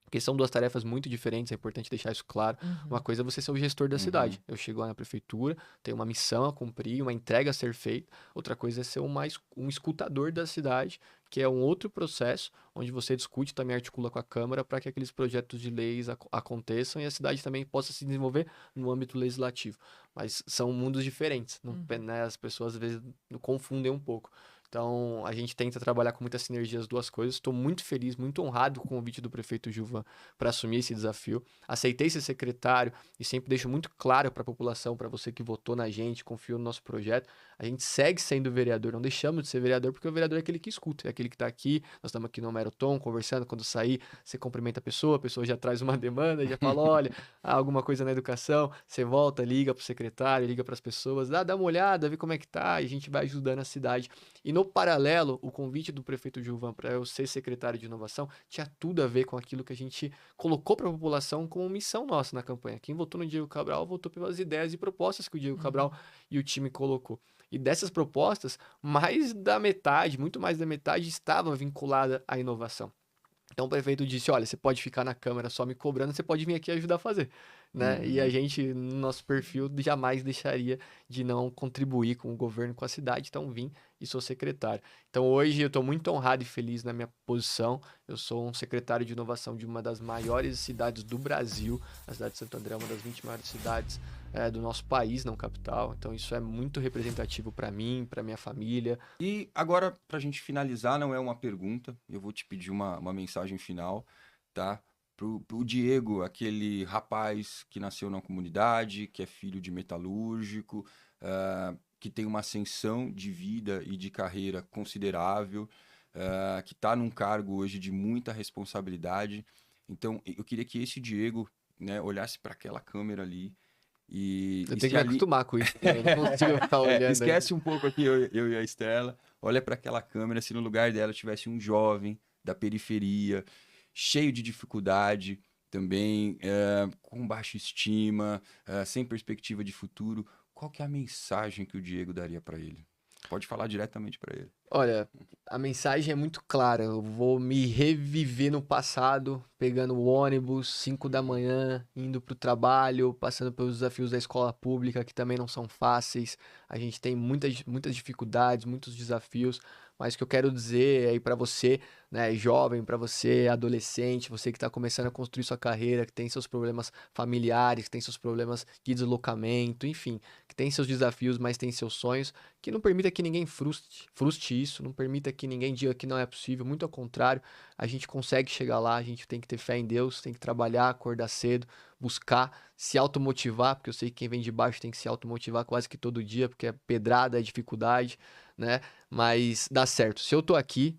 Porque são duas tarefas muito diferentes, é importante deixar isso claro. Uma coisa é você ser o gestor da cidade. Eu chego lá na prefeitura, tenho uma missão a cumprir, uma entrega a ser feita. Outra coisa é ser um escutador da cidade, que é um outro processo, onde você discute e também articula com a Câmara para que aqueles projetos de leis aconteçam e a cidade também possa se desenvolver no âmbito legislativo. Mas são mundos diferentes, né? As pessoas às vezes confundem um pouco. Então, a gente tenta trabalhar com muita sinergia as duas coisas. Estou muito feliz, muito honrado com o convite do prefeito Gilvan para assumir esse desafio. Aceitei ser secretário e sempre deixo muito claro para a população, para você que votou na gente, confiou no nosso projeto. A gente segue sendo vereador, não deixamos de ser vereador, porque o vereador é aquele que escuta, é aquele que está aqui. Nós estamos aqui no Marotom, conversando. Quando sair, você cumprimenta a pessoa já traz uma demanda, já fala: olha, alguma coisa na educação. Você volta, liga para o secretário, liga para as pessoas, dá uma olhada, vê como é que tá, e a gente vai ajudando a cidade. E no paralelo, o convite do prefeito Gilvan para eu ser secretário de inovação tinha tudo a ver com aquilo que a gente colocou para a população como missão nossa na campanha. Quem votou no Diego Cabral votou pelas ideias e propostas que o Diego Cabral e o time colocou. E dessas propostas, muito mais da metade estava vinculada à inovação. Então o prefeito disse: olha, você pode ficar na Câmara só me cobrando, você pode vir aqui ajudar a fazer, né? E a gente, no nosso perfil, jamais deixaria de não contribuir com o governo, com a cidade. Então vim e sou secretário. Então hoje eu estou muito honrado e feliz na minha posição. Eu sou um secretário de inovação de uma das maiores cidades do Brasil. A cidade de Santo André é uma das 20 maiores cidades do nosso país, não capital. Então isso é muito representativo para mim, para minha família. E agora, para a gente finalizar, não é uma pergunta, eu vou te pedir uma mensagem final, tá? Pro Diego, aquele rapaz que nasceu na comunidade, que é filho de metalúrgico, que tem uma ascensão de vida e de carreira considerável, que está num cargo hoje de muita responsabilidade. Então, eu queria que esse Diego, né, olhasse para aquela câmera ali e Eu se tenho que me ali- acostumar com isso, né? Eu não consigo ficar olhando. esquece um pouco aqui eu e a Estela, olha para aquela câmera, se no lugar dela tivesse um jovem da periferia, cheio de dificuldade, também com baixa estima, sem perspectiva de futuro, qual que é a mensagem que o Diego daria para ele? Pode falar diretamente para ele. Olha, a mensagem é muito clara. Eu vou me reviver no passado, pegando o ônibus, 5 da manhã, indo pro trabalho, passando pelos desafios da escola pública, que também não são fáceis. A gente tem muitas dificuldades, muitos desafios. Mas o que eu quero dizer aí pra você, né, jovem, pra você, adolescente, você que tá começando a construir sua carreira, que tem seus problemas familiares, que tem seus problemas de deslocamento, enfim, que tem seus desafios, mas tem seus sonhos, que não permita que ninguém frustre isso, não permita que ninguém diga que não é possível, muito ao contrário, a gente consegue chegar lá, a gente tem que ter fé em Deus, tem que trabalhar, acordar cedo, buscar, se automotivar, porque eu sei que quem vem de baixo tem que se automotivar quase que todo dia, porque é pedrada, é dificuldade, né? Mas dá certo. Se eu tô aqui,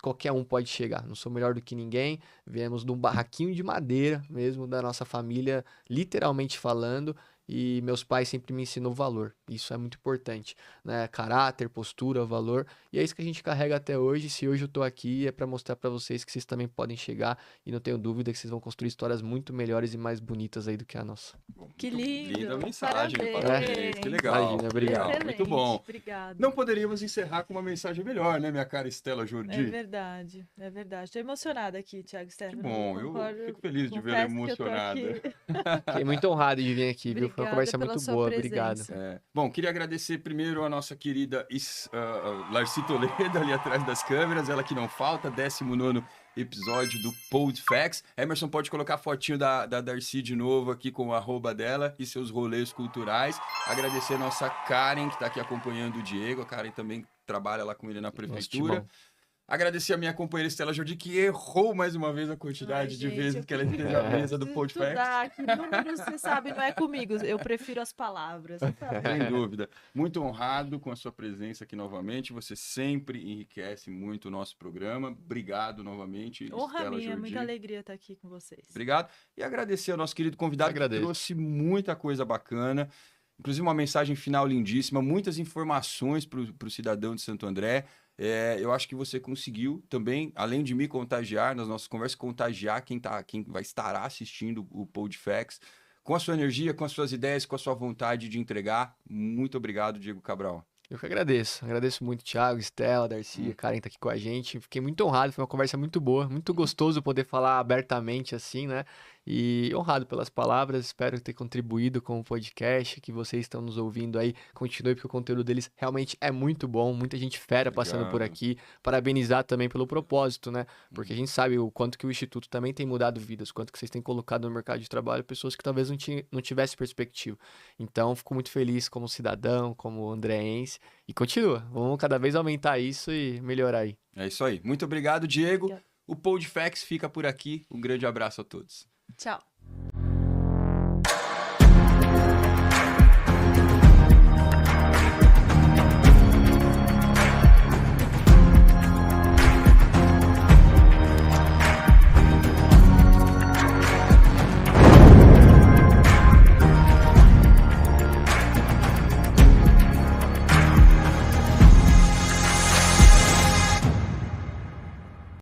qualquer um pode chegar. Não sou melhor do que ninguém. Viemos de um barraquinho de madeira mesmo, da nossa família, literalmente falando. E meus pais sempre me ensinou valor. Isso é muito importante, né? Caráter, postura, valor. E é isso que a gente carrega até hoje. Se hoje eu tô aqui, é para mostrar para vocês que vocês também podem chegar. E não tenho dúvida que vocês vão construir histórias muito melhores e mais bonitas aí do que a nossa. Bom, Que muito lindo! Linda mensagem, Parabéns! parabéns, que legal. Imagina, obrigado. Legal, muito bom. Obrigada. Não poderíamos encerrar com uma mensagem melhor, né, minha cara Estela É Jordi? verdade, é verdade. Tô emocionada aqui, Thiago Que Stefano. bom, eu Concordo, fico feliz de vê-la confesso que eu tô emocionada. aqui. Fiquei muito honrado de vir aqui, viu? Foi uma Obrigada conversa pela muito sua boa. Obrigado. presença. Bom, queria agradecer primeiro a nossa querida Larcy Toledo ali atrás das câmeras, ela que não falta, 19º episódio do Podfacts. Emerson pode colocar a fotinho da Darcy de novo aqui com o arroba dela e seus rolês culturais. Agradecer a nossa Karen, que está aqui acompanhando o Diego. A Karen também trabalha lá com ele na prefeitura. bom. Agradecer a minha companheira Estela Jordi, que errou mais uma vez a quantidade de vezes que ela esteve à mesa do Podfacts. Estudar, que números, você sabe, não é comigo. Eu prefiro as palavras. Sem dúvida. Muito honrado com a sua presença aqui novamente. Você sempre enriquece muito o nosso programa. Obrigado novamente, Honra Estela minha, Jordi. muita alegria estar aqui com vocês. Obrigado. E agradecer ao nosso querido convidado que Agradeço. trouxe muita coisa bacana. Inclusive uma mensagem final lindíssima, muitas informações para o cidadão de Santo André. Eu acho que você conseguiu também, além de me contagiar nas nossas conversas, contagiar quem vai estar assistindo o Podfacts com a sua energia, com as suas ideias, com a sua vontade de entregar. Muito obrigado, Diego Cabral. Eu que agradeço. Agradeço muito, Thiago, Estela, Darcy, Karen tá aqui com a gente. Fiquei muito honrado, foi uma conversa muito boa, muito gostoso poder falar abertamente assim, né? E honrado pelas palavras, espero ter contribuído com o podcast, que vocês estão nos ouvindo aí. Continue, porque o conteúdo deles realmente é muito bom, muita gente fera passando por Obrigado. aqui. Parabenizar também pelo propósito, né? Porque a gente sabe o quanto que o Instituto também tem mudado vidas, quanto que vocês têm colocado no mercado de trabalho pessoas que talvez não tivessem perspectiva. Então, fico muito feliz como cidadão, como andreense. E continua, vamos cada vez aumentar isso e melhorar aí. É isso aí. Muito obrigado, Diego. Obrigada. O Podfacts fica por aqui. Um grande abraço a todos. Tchau.